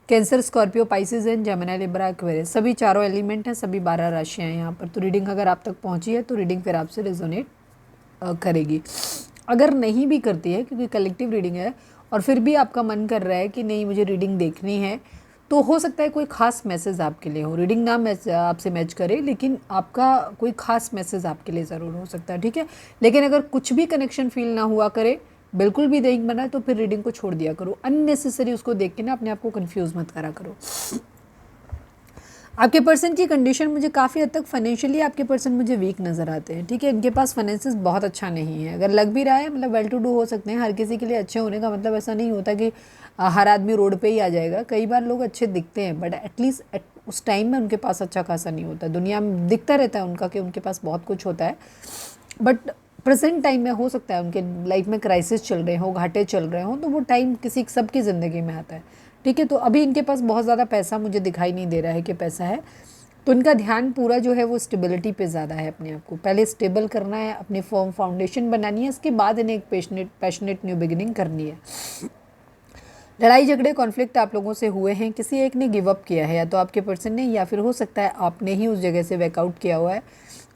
[SPEAKER 1] cancer, Scorpio, Pisces and Gemini, Libra, Aquarius, सभी चारों एलिमेंट हैं, सभी 12 राशियाँ हैं यहाँ पर। तो रीडिंग अगर आप तक पहुँची है तो रीडिंग फिर आपसे रेजोनेट करेगी। अगर नहीं भी करती है, क्योंकि कलेक्टिव रीडिंग है और फिर भी आपका मन कर रहा है कि नहीं मुझे रीडिंग देखनी है, तो हो सकता है कोई ख़ास मैसेज आपके लिए हो। रीडिंग ना आपसे मैच करे, लेकिन आपका कोई ख़ास मैसेज आपके लिए ज़रूर हो सकता है। ठीक है, लेकिन अगर कुछ भी कनेक्शन फील ना हुआ करे, बिल्कुल भी नहीं बना, तो फिर रीडिंग को छोड़ दिया करो। अननेसेसरी उसको देख के ना अपने आप को कन्फ्यूज़ मत करा करो। आपके पर्सन की कंडीशन मुझे काफ़ी हद तक फाइनेंशियली आपके पर्सन मुझे वीक नज़र आते हैं। ठीक है, इनके पास फाइनेंसेस बहुत अच्छा नहीं है। अगर लग भी रहा है, मतलब वेल टू डू हो सकते हैं। हर किसी के लिए अच्छे होने का मतलब ऐसा नहीं होता कि हर आदमी रोड पे ही आ जाएगा। कई बार लोग अच्छे दिखते हैं, बट एटलीस्ट उस टाइम में उनके पास अच्छा खासा नहीं होता। दुनिया में दिखता रहता है उनका कि उनके पास बहुत कुछ होता है, बट प्रेजेंट टाइम में हो सकता है उनके लाइफ में क्राइसिस चल रहे हों, घाटे चल रहे हों, तो वो टाइम किसी सबकी ज़िंदगी में आता है। ठीक है, तो अभी इनके पास बहुत ज़्यादा पैसा मुझे दिखाई नहीं दे रहा है कि पैसा है। तो उनका ध्यान पूरा जो है वो स्टेबिलिटी पे ज़्यादा है। अपने आप को पहले स्टेबल करना है, अपनी फर्म फाउंडेशन बनानी है, उसके बाद इन्हें एक पैशनेट न्यू बिगिनिंग करनी है। लड़ाई झगड़े कॉन्फ्लिक्ट आप लोगों से हुए हैं, किसी एक ने गिव अप किया है, या तो आपके पर्सन ने या फिर हो सकता है आपने ही उस जगह से वर्कआउट किया हुआ है।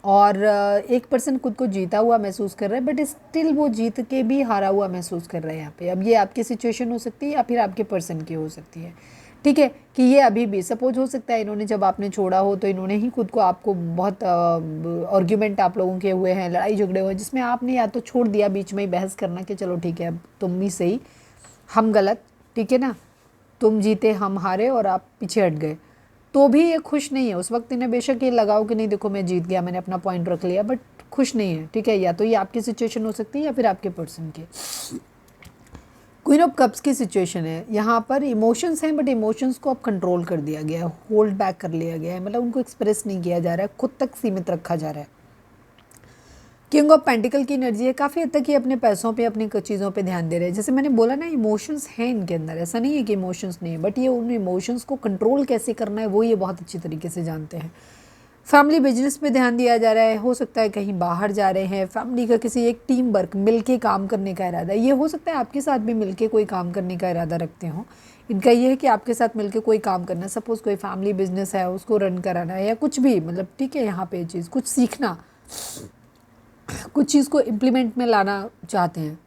[SPEAKER 1] और एक पर्सन खुद को जीता हुआ महसूस कर रहा है, बट स्टिल वो जीत के भी हारा हुआ महसूस कर रहा है यहाँ पे। अब ये आपकी सिचुएशन हो सकती है या फिर आपके पर्सन की हो सकती है, ठीक है, कि ये अभी भी सपोज हो सकता है इन्होंने जब आपने छोड़ा हो तो इन्होंने ही खुद को आपको बहुत आर्ग्यूमेंट आप लोगों के हुए हैं, लड़ाई झगड़े हुए, जिसमें आपने या तो छोड़ दिया बीच में ही बहस करना कि चलो ठीक है अब तुम भी सही हम गलत, ठीक है ना, तुम जीते हम हारे और आप पीछे हट गए, तो भी ये खुश नहीं है। उस वक्त इन्हें बेशक ये लगाओ कि नहीं देखो मैं जीत गया, मैंने अपना पॉइंट रख लिया, बट खुश नहीं है, ठीक है। या तो ये आपकी सिचुएशन हो सकती है या फिर आपके पर्सन की। क्वीन ऑफ कप्स की सिचुएशन है, यहाँ पर इमोशंस हैं बट इमोशंस को अब कंट्रोल कर दिया गया है, होल्ड बैक कर लिया गया है, मतलब उनको एक्सप्रेस नहीं किया जा रहा है, खुद तक सीमित रखा जा रहा है। किंग ऑफ पेंटिकल की एनर्जी है, काफ़ी हद तक ये अपने पैसों पे अपनी चीज़ों पे ध्यान दे रहे हैं। जैसे मैंने बोला ना, इमोशंस हैं इनके अंदर, ऐसा नहीं है कि इमोशंस नहीं है, बट ये उन इमोशंस को कंट्रोल कैसे करना है वो ये बहुत अच्छी तरीके से जानते हैं। फैमिली बिजनेस पे ध्यान दिया जा रहा है, हो सकता है कहीं बाहर जा रहे हैं, फैमिली का किसी एक टीम वर्क मिलके काम करने का इरादा है। ये हो सकता है आपके साथ भी मिलके कोई काम करने का इरादा रखते हो। इनका ये है कि आपके साथ मिलके कोई काम करना, सपोज कोई फैमिली बिजनेस है उसको रन कराना है या कुछ भी, मतलब ठीक है, यहाँ पे चीज़ कुछ सीखना, कुछ चीज़ को इम्प्लीमेंट में लाना चाहते हैं,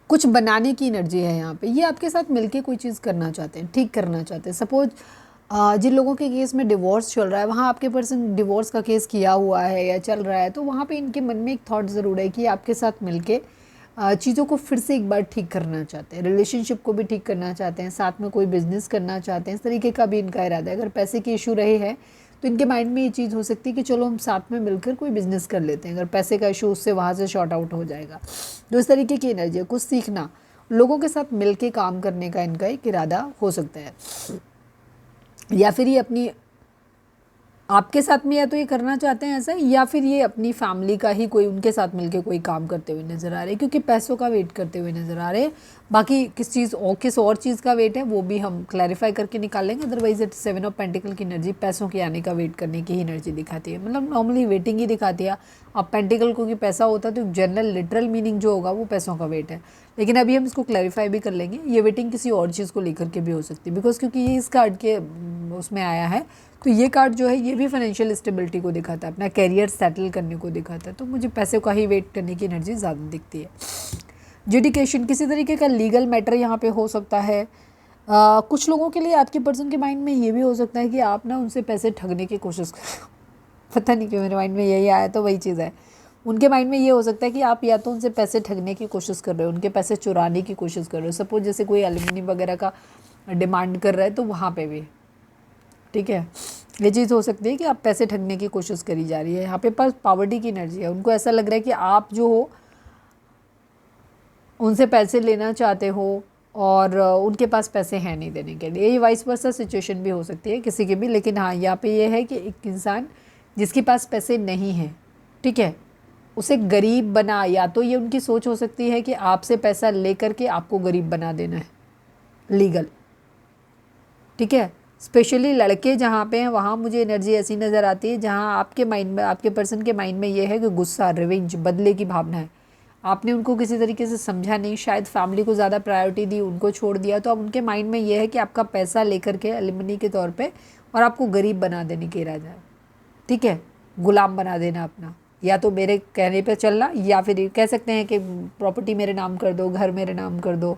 [SPEAKER 1] कुछ बनाने की एनर्जी है यहाँ पे। ये आपके साथ मिलके कोई चीज़ करना चाहते हैं, ठीक करना चाहते हैं। सपोज जिन लोगों के केस में डिवोर्स चल रहा है, वहाँ आपके पर्सन डिवोर्स का केस किया हुआ है या चल रहा है, तो वहाँ पे इनके मन में एक थॉट ज़रूर है कि आपके साथ मिलके चीज़ों को फिर से एक बार ठीक करना चाहते हैं, रिलेशनशिप को भी ठीक करना चाहते हैं, साथ में कोई बिजनेस करना चाहते हैं, इस तरीके का भी इनका इरादा है। अगर पैसे की इशू रहे हैं तो इनके माइंड में ये चीज़ हो सकती है कि चलो हम साथ में मिलकर कोई बिजनेस कर लेते हैं, अगर पैसे का इशू उससे वहाँ से शॉर्ट आउट हो जाएगा। तो इस तरीके की एनर्जी है, कुछ सीखना, लोगों के साथ मिलके काम करने का इनका एक इरादा हो सकता है। या फिर ये अपनी आपके साथ में या तो ये करना चाहते हैं ऐसा, या फिर ये अपनी फैमिली का ही कोई उनके साथ मिलके कोई काम करते हुए नज़र आ रहे हैं, क्योंकि पैसों का वेट करते हुए नज़र आ रहे हैं। बाकी किस और चीज़ का वेट है वो भी हम क्लैरिफाई करके निकालेंगे। अदरवाइज इट 7 ऑफ पेंटिकल की एनर्जी पैसों के आने का वेट करने की ही एनर्जी दिखाती है, मतलब नॉर्मली वेटिंग ही दिखाती है। अब पेंटिकल को कि पैसा होता है तो जनरल लिटरल मीनिंग जो होगा वो पैसों का वेट है, लेकिन अभी हम इसको क्लैरिफाई भी कर लेंगे। ये वेटिंग किसी और चीज़ को लेकर के भी हो सकती है, बिकॉज क्योंकि ये इस कार्ड के उसमें आया है, तो ये कार्ड जो है ये भी फाइनेंशियल स्टेबिलिटी को दिखाता है, अपना कैरियर सेटल करने को दिखाता है। तो मुझे पैसे का ही वेट करने की एनर्जी ज़्यादा दिखती है। जुडिकेशन, किसी तरीके का लीगल मैटर यहाँ पे हो सकता है। कुछ लोगों के लिए आपके पर्सन के माइंड में ये भी हो सकता है कि आप ना उनसे पैसे ठगने की कोशिश कर पता नहीं क्यों मेरे माइंड में यही आया, तो वही चीज़ है। उनके माइंड में ये हो सकता है कि आप या तो उनसे पैसे ठगने की कोशिश कर रहे हो, उनके पैसे चुराने की कोशिश कर रहे हो। सपोज जैसे कोई एल्यूमिनियम वगैरह का डिमांड कर रहा है तो वहाँ पे भी, ठीक है, ये चीज़ हो सकती है कि आप पैसे ठगने की कोशिश करी जा रही है। यहाँ पे पास पावर्टी की एनर्जी है, उनको ऐसा लग रहा है कि आप जो हो उनसे पैसे लेना चाहते हो और उनके पास पैसे हैं नहीं देने के लिए। ये वाइस वर्सा सिचुएशन भी हो सकती है किसी की भी, लेकिन हाँ यहाँ पे ये है कि एक इंसान जिसके पास पैसे नहीं हैं, ठीक है, उसे गरीब बना, या तो ये उनकी सोच हो सकती है कि आपसे पैसा लेकर के आपको गरीब बना देना है लीगल, ठीक है। स्पेशली लड़के जहाँ पे हैं वहाँ मुझे एनर्जी ऐसी नज़र आती है जहाँ आपके माइंड में, आपके पर्सन के माइंड में ये है कि गुस्सा, रिवेंज, बदले की भावना है। आपने उनको किसी तरीके से समझा नहीं, शायद फैमिली को ज़्यादा प्रायोरिटी दी, उनको छोड़ दिया, तो अब उनके माइंड में ये है कि आपका पैसा लेकर के एलिमनी के तौर पे और आपको गरीब बना देने के इरादा है, ठीक है, गुलाम बना देना अपना, या तो मेरे कहने पे चलना, या फिर कह सकते हैं कि प्रॉपर्टी मेरे नाम कर दो, घर मेरे नाम कर दो,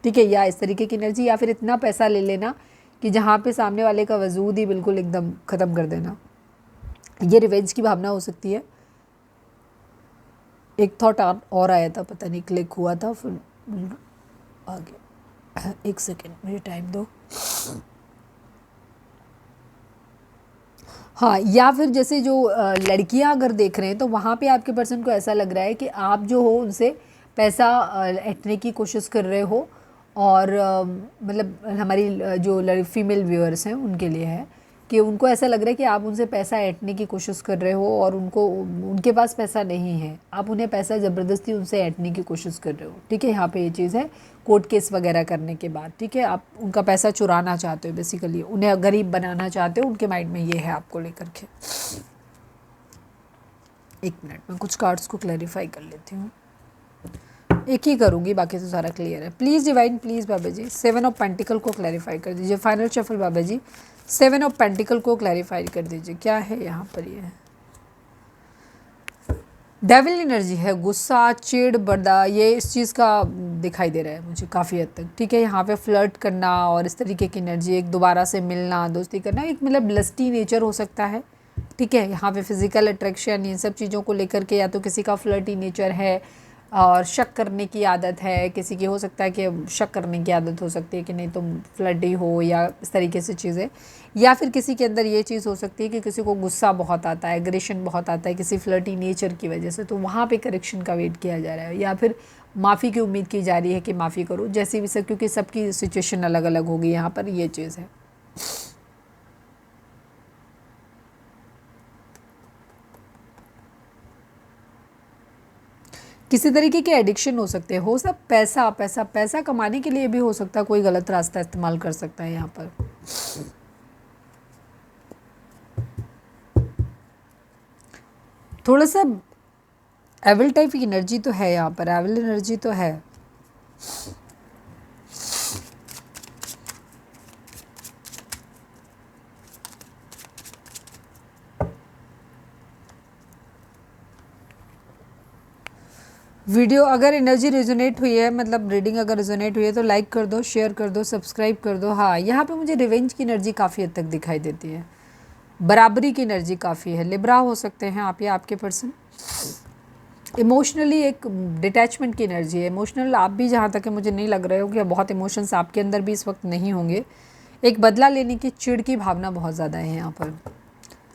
[SPEAKER 1] ठीक है, या इस तरीके की एनर्जी, या फिर इतना पैसा ले लेना कि जहाँ पे सामने वाले का वजूद ही बिल्कुल एकदम ख़त्म कर देना। ये रिवेंज की भावना हो सकती है। एक थॉट और आया था, पता नहीं क्लिक हुआ था, फिर आगे एक सेकेंड मुझे टाइम दो। हाँ, या फिर जैसे जो लड़कियां अगर देख रहे हैं तो वहाँ पे आपके पर्सन को ऐसा लग रहा है कि आप जो हो उनसे पैसा ऐंठने की कोशिश कर रहे हो, और मतलब हमारी जो फीमेल व्यूअर्स हैं उनके लिए है कि उनको ऐसा लग रहा है कि आप उनसे पैसा ऐंठने की कोशिश कर रहे हो और उनके पास पैसा नहीं है, आप उन्हें पैसा ज़बरदस्ती उनसे ऐंठने की कोशिश कर रहे हो। ठीक है, यहाँ पे ये चीज़ है कोर्ट केस वगैरह करने के बाद। ठीक है, आप उनका पैसा चुराना चाहते हो, बेसिकली उन्हें गरीब बनाना चाहते हो, उनके माइंड में ये है आपको लेकर के। एक मिनट में कुछ कार्ड्स को क्लैरिफाई कर लेती हूँ, एक ही करूँगी, बाकी तो सारा क्लियर है। Please divine, please Baba ji 7 of pentacle को क्लैरिफाई कर दीजिए। Final shuffle Baba ji 7 of pentacle को क्लैरिफाई कर दीजिए, क्या है यहाँ पर। ये डेविल एनर्जी है, गुस्सा, चिड़, बर्दा, ये इस चीज़ का दिखाई दे रहा है मुझे काफ़ी हद तक। ठीक है, यहाँ पे फ्लर्ट करना और इस तरीके की एनर्जी, एक दोबारा से मिलना, दोस्ती करना, एक मतलब लस्टी नेचर हो सकता है। ठीक है, यहाँ पे फिज़िकल अट्रैक्शन, इन सब चीज़ों को लेकर के या तो किसी का फ्लर्टी नेचर है और शक करने की आदत है किसी की, हो सकता है कि शक करने की आदत हो सकती है कि नहीं तुम फ्लर्टी हो या इस तरीके से चीज़ें, या फिर किसी के अंदर ये चीज़ हो सकती है कि किसी को गुस्सा बहुत आता है, एग्रेशन बहुत आता है किसी फ्लर्टी नेचर की वजह से, तो वहाँ पे करेक्शन का वेट किया जा रहा है, या फिर माफ़ी की उम्मीद की जा रही है कि माफ़ी करो, जैसे भी सब, क्योंकि सबकी सिचुएशन अलग अलग होगी यहाँ पर, ये चीज़ है। किसी तरीके के एडिक्शन हो सकते हैं, हो सब पैसा पैसा पैसा कमाने के लिए भी हो सकता है, कोई गलत रास्ता इस्तेमाल कर सकता है यहाँ पर। थोड़ा सा एविल टाइप की एनर्जी तो है यहाँ पर, एविल एनर्जी तो है। वीडियो अगर एनर्जी रेजोनेट हुई है, मतलब रीडिंग अगर रेजोनेट हुई है तो लाइक कर दो, शेयर कर दो, सब्सक्राइब कर दो। हाँ, यहाँ पे मुझे रिवेंज की एनर्जी काफ़ी हद तक दिखाई देती है, बराबरी की एनर्जी काफ़ी है। लिब्रा हो सकते हैं आप या आपके पर्सन। इमोशनली एक डिटैचमेंट की एनर्जी है, इमोशनल आप भी, जहाँ तक है मुझे नहीं लग रहे हो कि बहुत इमोशंस आपके अंदर भी इस वक्त नहीं होंगे। एक बदला लेने की, चिढ़ की भावना बहुत ज़्यादा है यहाँ पर।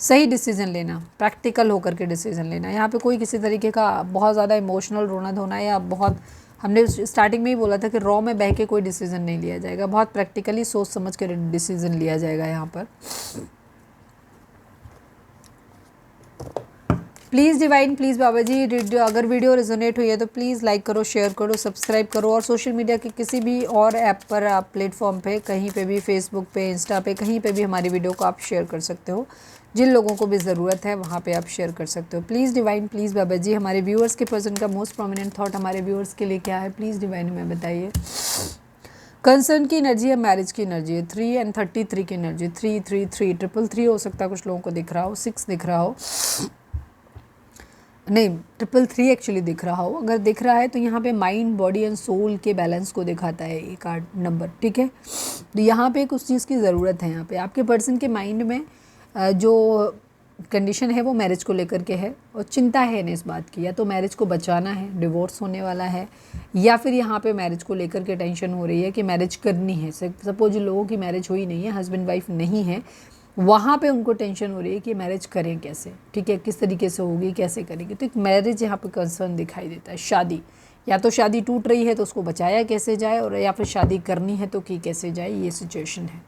[SPEAKER 1] सही डिसीजन लेना, प्रैक्टिकल होकर के डिसीजन लेना। यहाँ पे कोई किसी तरीके का बहुत ज़्यादा इमोशनल रोना धोना या बहुत, हमने स्टार्टिंग में ही बोला था कि रॉ में बह के कोई डिसीजन नहीं लिया जाएगा, बहुत प्रैक्टिकली सोच समझ कर डिसीजन लिया जाएगा यहाँ पर। प्लीज़ डिवाइन, प्लीज़ बाबा जी, अगर वीडियो रेजोनेट हुई है तो प्लीज़ लाइक करो, शेयर करो, सब्सक्राइब करो, और सोशल मीडिया के किसी भी और ऐप पर, आप प्लेटफॉर्म पे, कहीं पे भी, फेसबुक पे, इंस्टा पे, कहीं पे भी हमारी वीडियो को आप शेयर कर सकते हो। जिन लोगों को भी ज़रूरत है वहाँ पे आप शेयर कर सकते हो। Please divine, please Baba ji, हमारे व्यूअर्स के पर्सन का मोस्ट प्रोमिनेंट थॉट हमारे व्यूअर्स के लिए क्या है, प्लीज़ डिवाइन हमें बताइए। कंसर्न की एनर्जी है, मैरिज की एनर्जी है, 3 एंड 33 की एनर्जी, 3 3 3 3 हो सकता है, कुछ लोगों को दिख रहा हो, 6 दिख रहा हो, नहीं 3 एक्चुअली दिख रहा हो। अगर दिख रहा है तो यहाँ पे माइंड, बॉडी एंड सोल के बैलेंस को दिखाता है ये कार्ड नंबर। ठीक है, तो यहाँ पे कुछ चीज़ की ज़रूरत है। यहाँ पे आपके पर्सन के माइंड में जो कंडीशन है वो मैरिज को लेकर के है, और चिंता है इन्हें इस बात की, या तो मैरिज को बचाना है, डिवोर्स होने वाला है, या फिर यहाँ पे मैरिज को लेकर के टेंशन हो रही है कि मैरिज करनी है। सपोज लोगों की मैरिज हुई नहीं है, हस्बैंड वाइफ नहीं है, वहाँ पे उनको टेंशन हो रही है कि मैरिज करें कैसे, ठीक है, किस तरीके से होगी, कैसे करेंगे। तो एक मैरिज यहाँ पे कंसर्न दिखाई देता है। शादी, या तो शादी टूट रही है तो उसको बचाया कैसे जाए, और या फिर शादी करनी है तो की कैसे जाए, ये सिचुएशन है।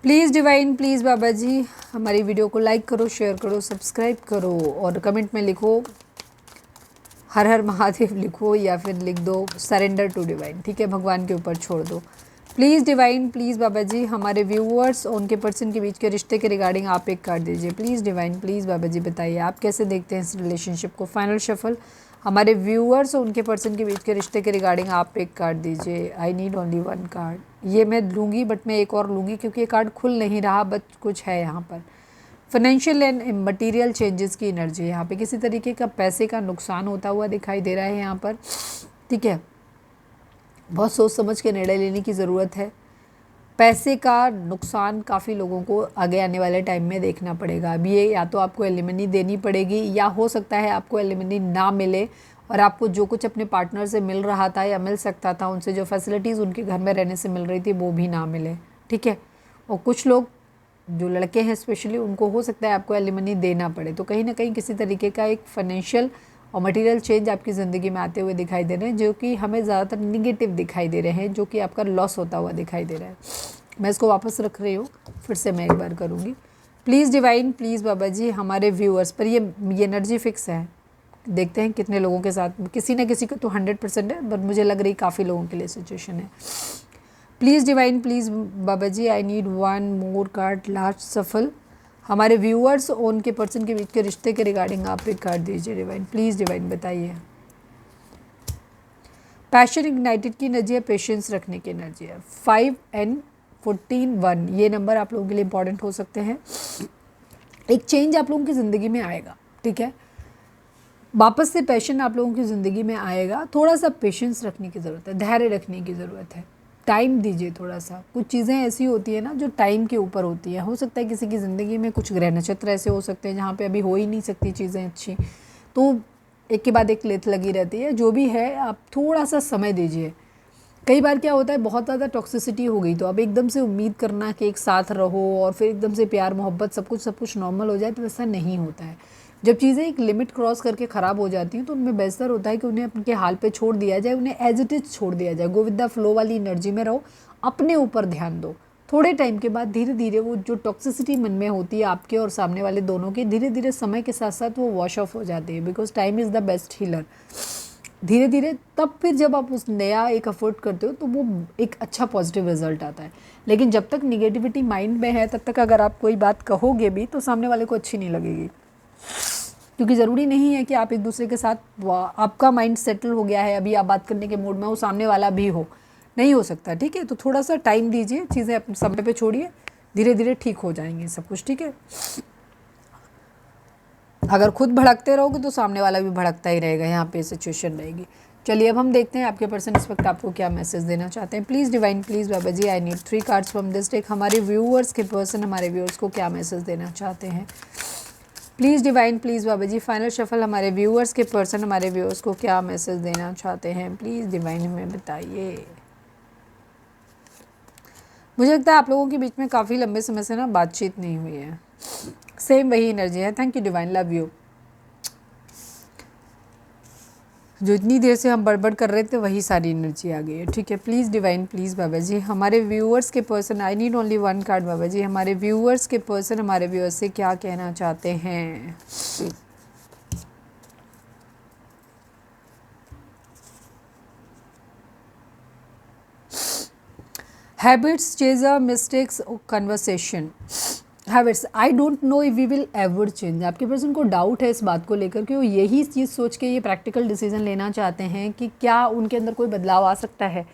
[SPEAKER 1] प्लीज़ डिवाइन, प्लीज़ बाबा जी, हमारी वीडियो को लाइक करो, शेयर करो, सब्सक्राइब करो, और कमेंट में लिखो हर हर महादेव लिखो, या फिर लिख दो सरेंडर टू डिवाइन। ठीक है, भगवान के ऊपर छोड़ दो। Please divine, please Baba ji, हमारे व्यूअर्स और उनके पर्सन के बीच के रिश्ते के रिगार्डिंग आप एक कार्ड दीजिए। प्लीज़ डिवाइन, प्लीज़ बाबा जी, बताइए आप कैसे देखते हैं इस रिलेशनशिप को। फाइनल शफल, हमारे व्यूअर्स और उनके पर्सन के बीच के रिश्ते के रिगार्डिंग आप एक कार्ड दीजिए। आई नीड ओनली 1 कार्ड। ये मैं लूँगी, बट मैं एक और लूँगी क्योंकि ये कार्ड खुल नहीं रहा, बट कुछ है यहाँ पर। फाइनेंशियल एंड मटेरियल चेंजेस की एनर्जी है यहाँ पे, किसी तरीके का पैसे का नुकसान होता हुआ दिखाई दे रहा है यहाँ पर। ठीक है, बहुत सोच समझ के निर्णय लेने की ज़रूरत है। पैसे का नुकसान काफ़ी लोगों को आगे आने वाले टाइम में देखना पड़ेगा। अब ये या तो आपको एलिमनी देनी पड़ेगी, या हो सकता है आपको एलिमनी ना मिले, और आपको जो कुछ अपने पार्टनर से मिल रहा था या मिल सकता था, उनसे जो फैसिलिटीज़ उनके घर में रहने से मिल रही थी, वो भी ना मिले। ठीक है, और कुछ लोग जो लड़के हैं स्पेशली, उनको हो सकता है आपको एलिमनी देना पड़े। तो कहीं ना कहीं किसी तरीके का एक फाइनेंशियल और मटेरियल चेंज आपकी ज़िंदगी में आते हुए दिखाई दे रहे हैं, जो कि हमें ज़्यादातर निगेटिव दिखाई दे रहे हैं, जो कि आपका लॉस होता हुआ दिखाई दे रहा है। मैं इसको वापस रख रही हूँ, फिर से मैं एक बार करूँगी। Please divine, please Baba ji, हमारे व्यूअर्स पर ये एनर्जी फिक्स है। देखते हैं कितने लोगों के साथ, किसी न किसी को तो 100% है, बट मुझे लग रही काफ़ी लोगों के लिए सिचुएशन है। Please divine, please Baba ji, I need one more card, last सफल। हमारे व्यूअर्स और उनके पर्सन के बीच के रिश्ते के रिगार्डिंग आप एक कार्ड दीजिए डिवाइन, प्लीज़ डिवाइन बताइए। पैशन इग्नाइटेड की एनर्जी है, पेशेंस रखने की एनर्जी है। 5 and 14 1 ये नंबर आप लोगों के लिए इंपॉर्टेंट हो सकते हैं। एक चेंज आप लोगों की ज़िंदगी में आएगा, ठीक है, वापस से पैशन आप लोगों की ज़िंदगी में आएगा। थोड़ा सा पेशेंस रखने की ज़रूरत है, धैर्य रखने की ज़रूरत है, टाइम दीजिए थोड़ा सा। कुछ चीज़ें ऐसी होती है ना जो टाइम के ऊपर होती है। हो सकता है किसी की ज़िंदगी में कुछ ग्रह नक्षत्र ऐसे हो सकते हैं जहाँ पे अभी हो ही नहीं सकती चीज़ें अच्छी, तो एक के बाद एक लेथ लगी रहती है। जो भी है आप थोड़ा सा समय दीजिए। कई बार क्या होता है, बहुत ज़्यादा टॉक्सिसिटी हो गई तो अब एकदम से उम्मीद करना कि एक साथ रहो और फिर एकदम से प्यार मोहब्बत सब कुछ नॉर्मल हो जाए, तो वैसा नहीं होता है। जब चीज़ें एक लिमिट क्रॉस करके ख़राब हो जाती हैं तो उनमें बेहतर होता है कि उन्हें अपने हाल पे छोड़ दिया जाए, उन्हें एज इट इज़ छोड़ दिया जाए। गो विद द फ्लो वाली एनर्जी में रहो, अपने ऊपर ध्यान दो। थोड़े टाइम के बाद धीरे धीरे वो जो टॉक्सिसिटी मन में होती है आपके और सामने वाले दोनों की, धीरे धीरे समय के साथ साथ वो वॉश ऑफ हो जाती है, because time is the best healer. धीरे धीरे तब फिर जब आप उस नया एक अफोर्ड करते हो तो वो एक अच्छा पॉजिटिव रिजल्ट आता है। लेकिन जब तक निगेटिविटी माइंड में है तब तक अगर आप कोई बात कहोगे भी तो सामने वाले को अच्छी नहीं लगेगी, क्योंकि ज़रूरी नहीं है कि आप एक दूसरे के साथ आपका माइंड सेटल हो गया है, अभी आप बात करने के मूड में हो, सामने वाला भी हो, नहीं हो सकता, ठीक है। तो थोड़ा सा टाइम दीजिए, चीज़ें अपने समय पे छोड़िए, धीरे धीरे ठीक हो जाएंगे सब कुछ, ठीक है। अगर खुद भड़कते रहोगे तो सामने वाला भी भड़कता ही रहेगा, यहाँ पे सिचुएशन रहेगी। चलिए अब हम देखते हैं आपके पर्सन इस वक्त आपको क्या मैसेज देना चाहते हैं। Please divine, please Baba ji, I need 3 cards from this deck. हमारे व्यूअर्स के पर्सन हमारे व्यूअर्स को क्या मैसेज देना चाहते हैं। Please divine, please Baba ji, final shuffle हमारे व्यूअर्स के पर्सन हमारे व्यूअर्स को क्या मैसेज देना चाहते हैं। प्लीज़ डिवाइन हमें बताइए। मुझे लगता है आप लोगों के बीच में काफ़ी लंबे समय से ना बातचीत नहीं हुई है। सेम वही एनर्जी है। Thank you divine, love you. जो इतनी देर से हम बड़बड़ कर रहे थे वही सारी एनर्जी आ गई है, ठीक है। Please divine, please Baba ji, हमारे व्यूअर्स के person, I need only 1 card Baba ji, हमारे व्यूअर्स के पर्सन हमारे व्यूअर्स से क्या कहना चाहते हैं। Habits, chaser, mistakes, conversation. Habits, I don't know if we will ever change. आपके पर्सन को डाउट है इस बात को लेकर कि वो यही चीज़ सोच के ये प्रैक्टिकल डिसीजन लेना चाहते हैं कि क्या उनके अंदर कोई बदलाव आ सकता है।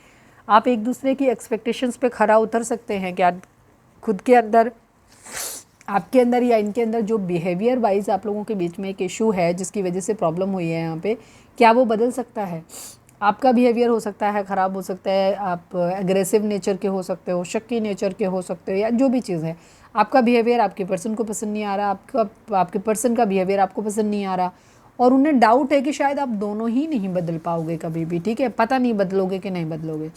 [SPEAKER 1] आप एक दूसरे की एक्सपेक्टेशंस पे खरा उतर सकते हैं क्या खुद के अंदर, आपके अंदर या इनके अंदर जो बिहेवियर वाइज आप लोगों के बीच में एक इशू है जिसकी वजह से प्रॉब्लम हुई है यहाँ पे, क्या वो बदल सकता है। आपका बिहेवियर हो सकता है ख़राब हो सकता है, आप एग्रेसिव नेचर के हो सकते हो, शक्की नेचर के हो सकते हो, या जो भी चीज़ है, आपका बिहेवियर आपके पर्सन को पसंद नहीं आ रहा, आपके पर्सन का बिहेवियर आपको पसंद नहीं आ रहा, और उन्हें डाउट है कि शायद आप दोनों ही नहीं बदल पाओगे कभी भी, ठीक है। पता नहीं बदलोगे कि नहीं बदलोगे।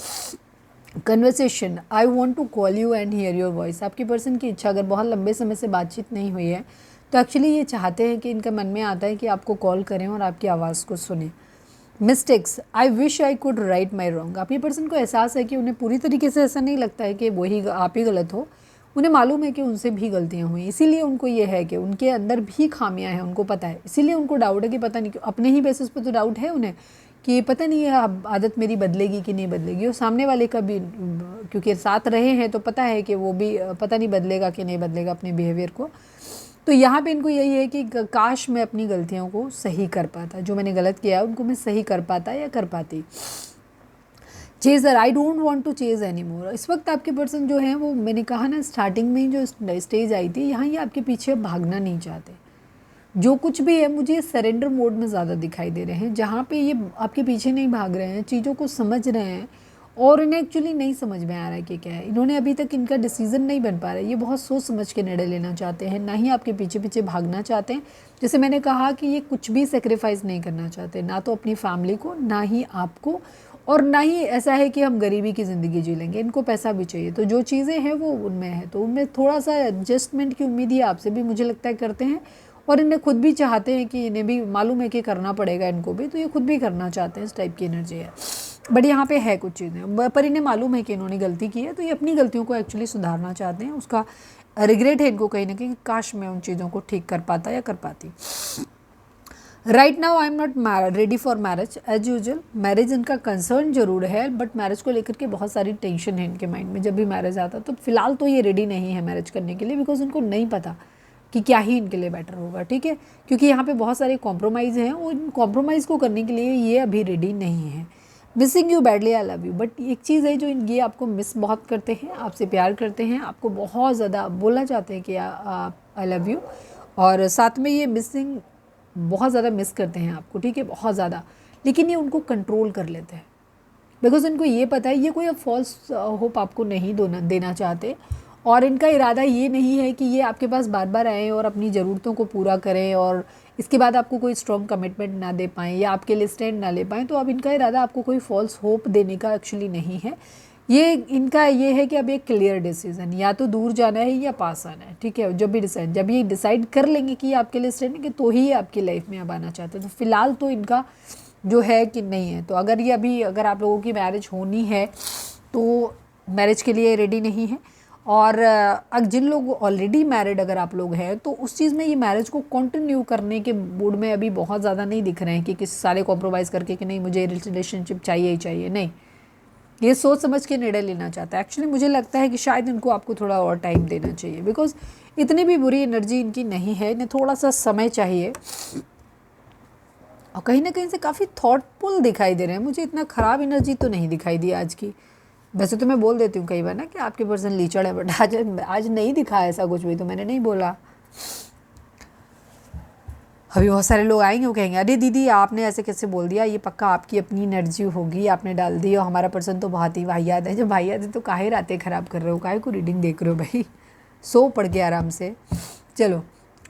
[SPEAKER 1] Conversation, I want to call you and hear your voice. आपकी पर्सन की इच्छा, अगर बहुत लंबे समय से बातचीत नहीं हुई है तो एक्चुअली ये चाहते हैं कि इनका मन में आता है कि आपको कॉल करें और आपकी आवाज़ को सुने। Mistakes, I wish I could write my wrong. आपकी पर्सन को एहसास है कि उन्हें पूरी तरीके से ऐसा नहीं लगता है कि वही आप ही गलत हो, उन्हें मालूम है कि उनसे भी गलतियाँ हुई, इसीलिए उनको ये है कि उनके अंदर भी खामियां हैं, उनको पता है, इसीलिए उनको डाउट है कि पता नहीं क्यों, अपने ही बेसिस पे तो डाउट है उन्हें कि पता नहीं ये आदत मेरी बदलेगी कि नहीं बदलेगी, और सामने वाले का भी, क्योंकि साथ रहे हैं तो पता है कि वो भी पता नहीं बदलेगा कि नहीं बदलेगा अपने बिहेवियर को। तो यहाँ पे इनको यही है कि काश मैं अपनी गलतियों को सही कर पाता, जो मैंने गलत किया है उनको मैं सही कर पाता या कर पाती। Chaser, I don't want to chase any more. इस वक्त आपके पर्सन जो हैं वो, मैंने कहा ना स्टार्टिंग में ही जो स्टेज आई थी, यहाँ ये आपके पीछे भागना नहीं चाहते। जो कुछ भी है मुझे सरेंडर मोड में ज़्यादा दिखाई दे रहे हैं, जहाँ पे ये आपके पीछे नहीं भाग रहे हैं, चीज़ों को समझ रहे हैं, और इन्हें एक्चुअली नहीं समझ में आ रहा है कि क्या है। इन्होंने अभी तक इनका डिसीजन नहीं बन पा रहा है, ये बहुत सोच समझ के निर्णय लेना चाहते हैं, ना ही आपके पीछे पीछे भागना चाहते हैं। जैसे मैंने कहा कि ये कुछ भी सेक्रीफाइस नहीं करना चाहते, ना तो अपनी फैमिली को, ना ही आपको, और ना ही ऐसा है कि हम गरीबी की ज़िंदगी जी लेंगे। इनको पैसा भी चाहिए, तो जो चीज़ें हैं वो उनमें है, तो उनमें थोड़ा सा एडजस्टमेंट की उम्मीद ही आपसे भी मुझे लगता है करते हैं, और इन्हें खुद भी चाहते हैं कि इन्हें भी मालूम है कि करना पड़ेगा इनको भी, तो ये खुद भी करना चाहते हैं, इस टाइप की एनर्जी है। बट यहाँ पे है कुछ चीज़ें, पर इन्हें मालूम है कि इन्होंने गलती की है, तो ये अपनी गलतियों को एक्चुअली सुधारना चाहते हैं। उसका रिग्रेट है इनको कहीं ना कहीं, काश मैं उन चीज़ों को ठीक कर पाता या कर पाती। Right now I am not ready for marriage as usual. Marriage इनका कंसर्न जरूर है, बट मैरिज को लेकर के बहुत सारी टेंशन है इनके माइंड में। जब भी मैरिज आता तो फिलहाल तो ये रेडी नहीं है मैरिज करने के लिए, बिकॉज उनको नहीं पता कि क्या ही इनके लिए बेटर होगा, ठीक है। क्योंकि यहाँ पे बहुत सारे कॉम्प्रोमाइज़ हैं, और इन कॉम्प्रोमाइज़ को करने के लिए ये अभी रेडी नहीं है। Missing you badly, I love you. But एक चीज़ है जो ये आपको मिस बहुत करते हैं, आपसे प्यार करते हैं, आपको बहुत ज़्यादा बोलना चाहते हैं कि आई लव यू, और साथ में ये मिसिंग बहुत ज़्यादा मिस करते हैं आपको, ठीक है, बहुत ज़्यादा। लेकिन ये उनको कंट्रोल कर लेते हैं, बिकॉज इनको ये पता है ये कोई अब फॉल्स होप आपको नहीं देना चाहते, और इनका इरादा ये नहीं है कि ये आपके पास बार बार आएँ और अपनी ज़रूरतों को पूरा करें और इसके बाद आपको कोई स्ट्रॉन्ग कमिटमेंट ना दे पाएँ या आपके लिए स्टैंड ना ले पाएँ। तो अब इनका इरादा आपको कोई फॉल्स होप देने का एक्चुअली नहीं है। ये इनका ये है कि अब एक क्लियर डिसीजन, या तो दूर जाना है या पास आना है, ठीक है। जब ये डिसाइड कर लेंगे कि ये आपके लिए स्टैंड है, तो ही ये आपकी लाइफ में अब आना चाहते हैं। तो फिलहाल तो इनका जो है कि नहीं है। तो अगर आप लोगों की मैरिज होनी है तो मैरिज के लिए रेडी नहीं है। और जिन लोग ऑलरेडी मैरिड अगर आप लोग हैं, तो उस चीज़ में ये मैरिज को कंटिन्यू करने के मूड में अभी बहुत ज़्यादा नहीं दिख रहे हैं कि किस सारे कॉम्प्रोमाइज़ करके कि नहीं मुझे रिलेशनशिप चाहिए ही चाहिए। नहीं, ये सोच समझ के निर्णय लेना चाहता है। एक्चुअली मुझे लगता है कि शायद इनको आपको थोड़ा और टाइम देना चाहिए, बिकॉज इतनी भी बुरी एनर्जी इनकी नहीं है, इन्हें थोड़ा सा समय चाहिए। और कहीं ना कहीं से काफ़ी थॉटफुल दिखाई दे रहे हैं मुझे, इतना ख़राब एनर्जी तो नहीं दिखाई दी आज की। वैसे तो मैं बोल देती हूँ कई बार ना कि आपके पर्सन लीचड़ है, बट आज नहीं दिखा ऐसा कुछ भी, तो मैंने नहीं बोला। अभी बहुत सारे लोग आएंगे, वो कहेंगे अरे दीदी आपने ऐसे कैसे बोल दिया, ये पक्का आपकी अपनी एनर्जी होगी, आपने डाल दी, और हमारा पर्सन तो बहुत ही वाहियात है। जब वाहियात है तो काहे रातें ख़राब कर रहे हो, काहे को रीडिंग देख रहे हो भाई, सो पड़ के आराम से। चलो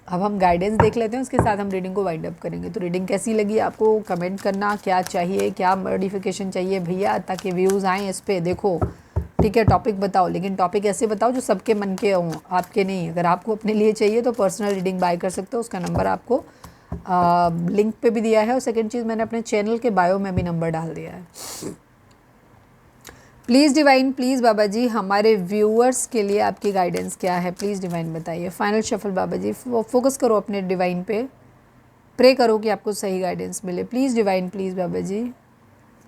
[SPEAKER 1] अब हम गाइडेंस देख लेते हैं, उसके साथ हम रीडिंग को वाइंड अप करेंगे। तो रीडिंग कैसी लगी आपको कमेंट करना, क्या चाहिए, क्या मॉडिफिकेशन चाहिए भैया, ताकि व्यूज़ आएँ इस पर। देखो ठीक है, टॉपिक बताओ, लेकिन टॉपिक ऐसे बताओ जो सबके मन के हों, आपके नहीं। अगर आपको अपने लिए चाहिए तो पर्सनल रीडिंग बाय कर सकते हो, उसका नंबर आपको लिंक पे भी दिया है, और सेकंड चीज़ मैंने अपने चैनल के बायो में भी नंबर डाल दिया है। Please divine, please Baba ji हमारे व्यूअर्स के लिए आपकी गाइडेंस क्या है, प्लीज़ डिवाइन बताइए। फाइनल शफल बाबा जी, फोकस करो अपने डिवाइन पे, प्रे करो कि आपको सही गाइडेंस मिले। Please divine, please Baba ji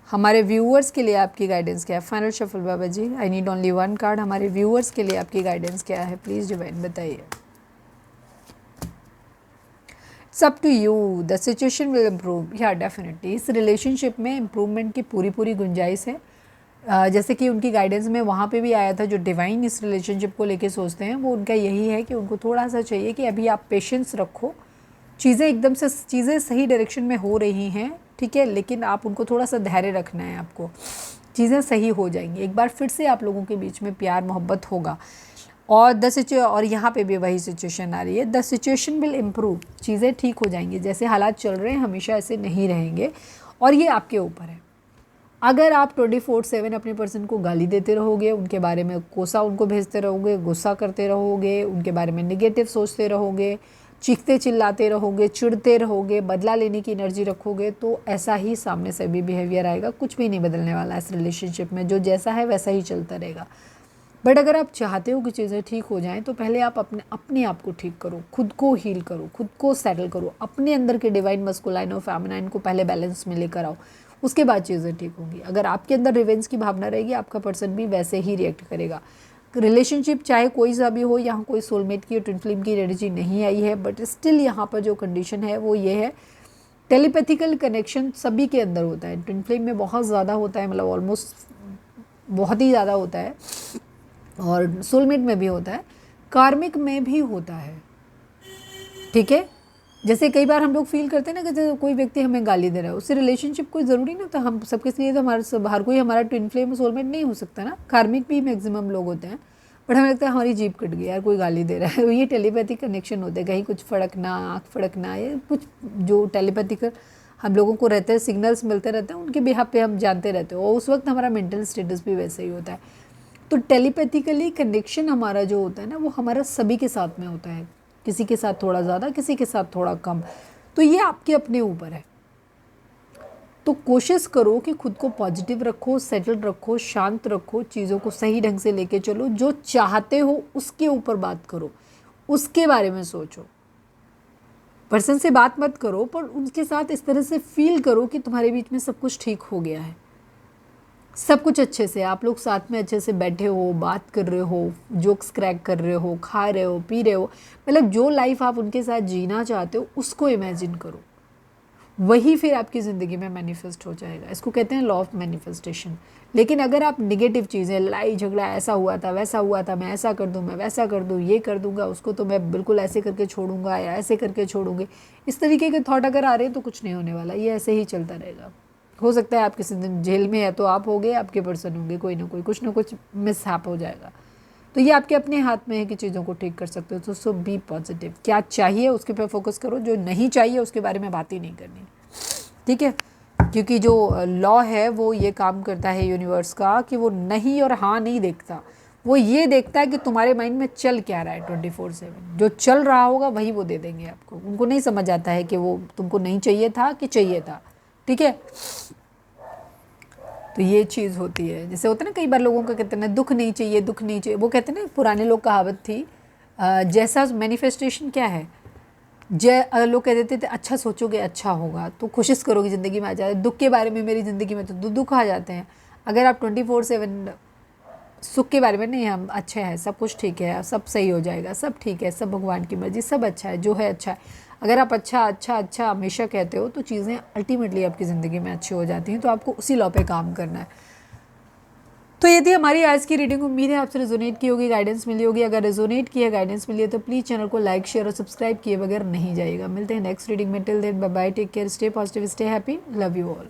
[SPEAKER 1] हमारे व्यूअर्स के लिए आपकी गाइडेंस क्या है। Final shuffle Baba ji, I need only one card. हमारे व्यूअर्स के लिए आपकी गाइडेंस क्या है, प्लीज़ डिवाइन बताइए। It's up to you, the situation will improve. या डेफिनेटली इस रिलेशनशिप में इम्प्रूवमेंट की पूरी गुंजाइश है। जैसे कि उनकी गाइडेंस में वहाँ पे भी आया था, जो डिवाइन इस रिलेशनशिप को लेके सोचते हैं वो उनका यही है कि उनको थोड़ा सा चाहिए कि अभी आप पेशेंस रखो, चीज़ें सही डायरेक्शन में हो रही हैं, ठीक है, लेकिन आप उनको थोड़ा सा धैर्य रखना है आपको, चीज़ें सही हो जाएंगी। एक बार फिर से आप लोगों के बीच में प्यार मोहब्बत होगा। और यहाँ पे भी वही सिचुएशन आ रही है, द सिचुएशन विल इम्प्रूव, चीज़ें ठीक हो जाएंगी। जैसे हालात चल रहे हैं हमेशा ऐसे नहीं रहेंगे, और ये आपके ऊपर है। अगर आप 24/7 अपने पर्सन को गाली देते रहोगे, उनके बारे में कोसा उनको भेजते रहोगे, गुस्सा करते रहोगे, उनके बारे में नेगेटिव सोचते रहोगे, चीखते चिल्लाते रहोगे, चिढ़ते रहोगे, बदला लेने की एनर्जी रखोगे, तो ऐसा ही सामने से भी बिहेवियर आएगा। कुछ भी नहीं बदलने वाला इस रिलेशनशिप में, जो जैसा है वैसा ही चलता रहेगा। बट अगर आप चाहते हो कि चीज़ें ठीक हो जाएं, तो पहले आप अपने आप को ठीक करो, खुद को हील करो, खुद को सेटल करो, अपने अंदर के डिवाइन मस्कुलाइन और फेमिनाइन को पहले बैलेंस में लेकर आओ, उसके बाद चीज़ें ठीक होंगी। अगर आपके अंदर रिवेंज की भावना रहेगी, आपका पर्सन भी वैसे ही रिएक्ट करेगा। रिलेशनशिप चाहे कोई सा भी हो, यहाँ कोई सोलमेट की और ट्विन फ्लेम की एनर्जी नहीं आई है, बट स्टिल यहाँ पर जो कंडीशन है वो ये है, टेलीपैथिकल कनेक्शन सभी के अंदर होता है। ट्विन फ्लेम में बहुत ज़्यादा होता है, मतलब ऑलमोस्ट बहुत ही ज़्यादा होता है, और सोलमेट में भी होता है, कार्मिक में भी होता है, ठीक है। जैसे कई बार हम लोग फील करते हैं ना कि जैसे कोई व्यक्ति हमें गाली दे रहा है, उससे रिलेशनशिप कोई ज़रूरी नहीं होता, हम सबके लिए तो हर कोई हमारा ट्विन फ्लेम सोलमेट नहीं हो सकता ना। कार्मिक भी मैक्सिमम लोग होते हैं, बट हमें लगता है हमारी जीभ कट गई यार, कोई गाली दे रहा है। ये टेलीपैथिक कनेक्शन होते हैं, कहीं कुछ फड़कना, आँख फड़कना, या कुछ जो टेलीपैथिक हम लोगों को रहते हैं, सिग्नल्स मिलते रहते हैं, उनके बिहाफ पे हम जानते रहते हैं, और उस वक्त हमारा मेंटल स्टेटस भी वैसे ही होता है। तो टेलीपैथिकली कनेक्शन हमारा जो होता है ना, वो हमारा सभी के साथ में होता है, किसी के साथ थोड़ा ज़्यादा, किसी के साथ थोड़ा कम। तो ये आपके अपने ऊपर है। तो कोशिश करो कि खुद को पॉजिटिव रखो, सेटल्ड रखो, शांत रखो, चीज़ों को सही ढंग से लेके चलो। जो चाहते हो उसके ऊपर बात करो, उसके बारे में सोचो। पर्सन से बात मत करो, पर उनके साथ इस तरह से फील करो कि तुम्हारे बीच में सब कुछ ठीक हो गया है, सब कुछ अच्छे से, आप लोग साथ में अच्छे से बैठे हो, बात कर रहे हो, जोक्स क्रैक कर रहे हो, खा रहे हो, पी रहे हो। मतलब जो लाइफ आप उनके साथ जीना चाहते हो उसको इमेजिन करो, वही फिर आपकी ज़िंदगी में मैनिफेस्ट हो जाएगा। इसको कहते हैं लॉ ऑफ मैनिफेस्टेशन। लेकिन अगर आप निगेटिव चीज़ें, लड़ाई झगड़ा, ऐसा हुआ था, वैसा हुआ था, मैं ऐसा कर दूँ, मैं वैसा कर दूँ, ये कर दूंगा, उसको तो मैं बिल्कुल ऐसे करके छोड़ूंगा या ऐसे करके छोड़ूंगी, इस तरीके के थॉट अगर आ रहे हैं तो कुछ नहीं होने वाला, ये ऐसे ही चलता रहेगा। हो सकता है आप किसी दिन जेल में है तो आप होंगे, आपके पर्सन होंगे, कोई ना कोई कुछ ना कुछ मिसहैप हो जाएगा। तो ये आपके अपने हाथ में है कि चीज़ों को ठीक कर सकते हो। तो सो बी पॉजिटिव। क्या चाहिए उसके पे फोकस करो, जो नहीं चाहिए उसके बारे में बात ही नहीं करनी, ठीक है। क्योंकि जो लॉ है वो ये काम करता है यूनिवर्स का कि वो नहीं और हाँ नहीं देखता, वो ये देखता है कि तुम्हारे माइंड में चल क्या रहा है 24/7। जो चल रहा होगा वही वो दे देंगे आपको। उनको नहीं समझ आता है कि वो तुमको नहीं चाहिए था कि चाहिए था, ठीक है। तो ये चीज़ होती है। जैसे होता है ना, कई बार लोगों का कहते हैं ना दुख नहीं चाहिए, दुख नहीं चाहिए। वो कहते हैं ना, पुराने लोग कहावत थी, जैसा मैनिफेस्टेशन क्या है, लोग कह देते थे अच्छा सोचोगे अच्छा होगा। तो कोशिश करोगे ज़िंदगी में आ जाए। दुख के बारे में मेरी ज़िंदगी में तो दुख आ जाते हैं। अगर आप 24/7 सुख के बारे में, नहीं हम अच्छे हैं, सब कुछ ठीक है, सब सही हो जाएगा, सब ठीक है, सब भगवान की मर्जी, सब अच्छा है, जो है अच्छा है, अगर आप अच्छा अच्छा अच्छा हमेशा कहते हो तो चीज़ें अल्टीमेटली आपकी ज़िंदगी में अच्छी हो जाती हैं। तो आपको उसी लॉ पे काम करना है। तो ये थी हमारी आज की रीडिंग। उम्मीद है आपसे रेजोनेट की होगी, गाइडेंस मिली होगी। अगर रेजोनेट की है, गाइडेंस मिली है तो प्लीज़ चैनल को लाइक, शेयर और सब्सक्राइब किए बगैर नहीं जाइएगा। मिलते हैं नेक्स्ट रीडिंग में। Till then bye bye, take care, stay positive, stay happy, love you all.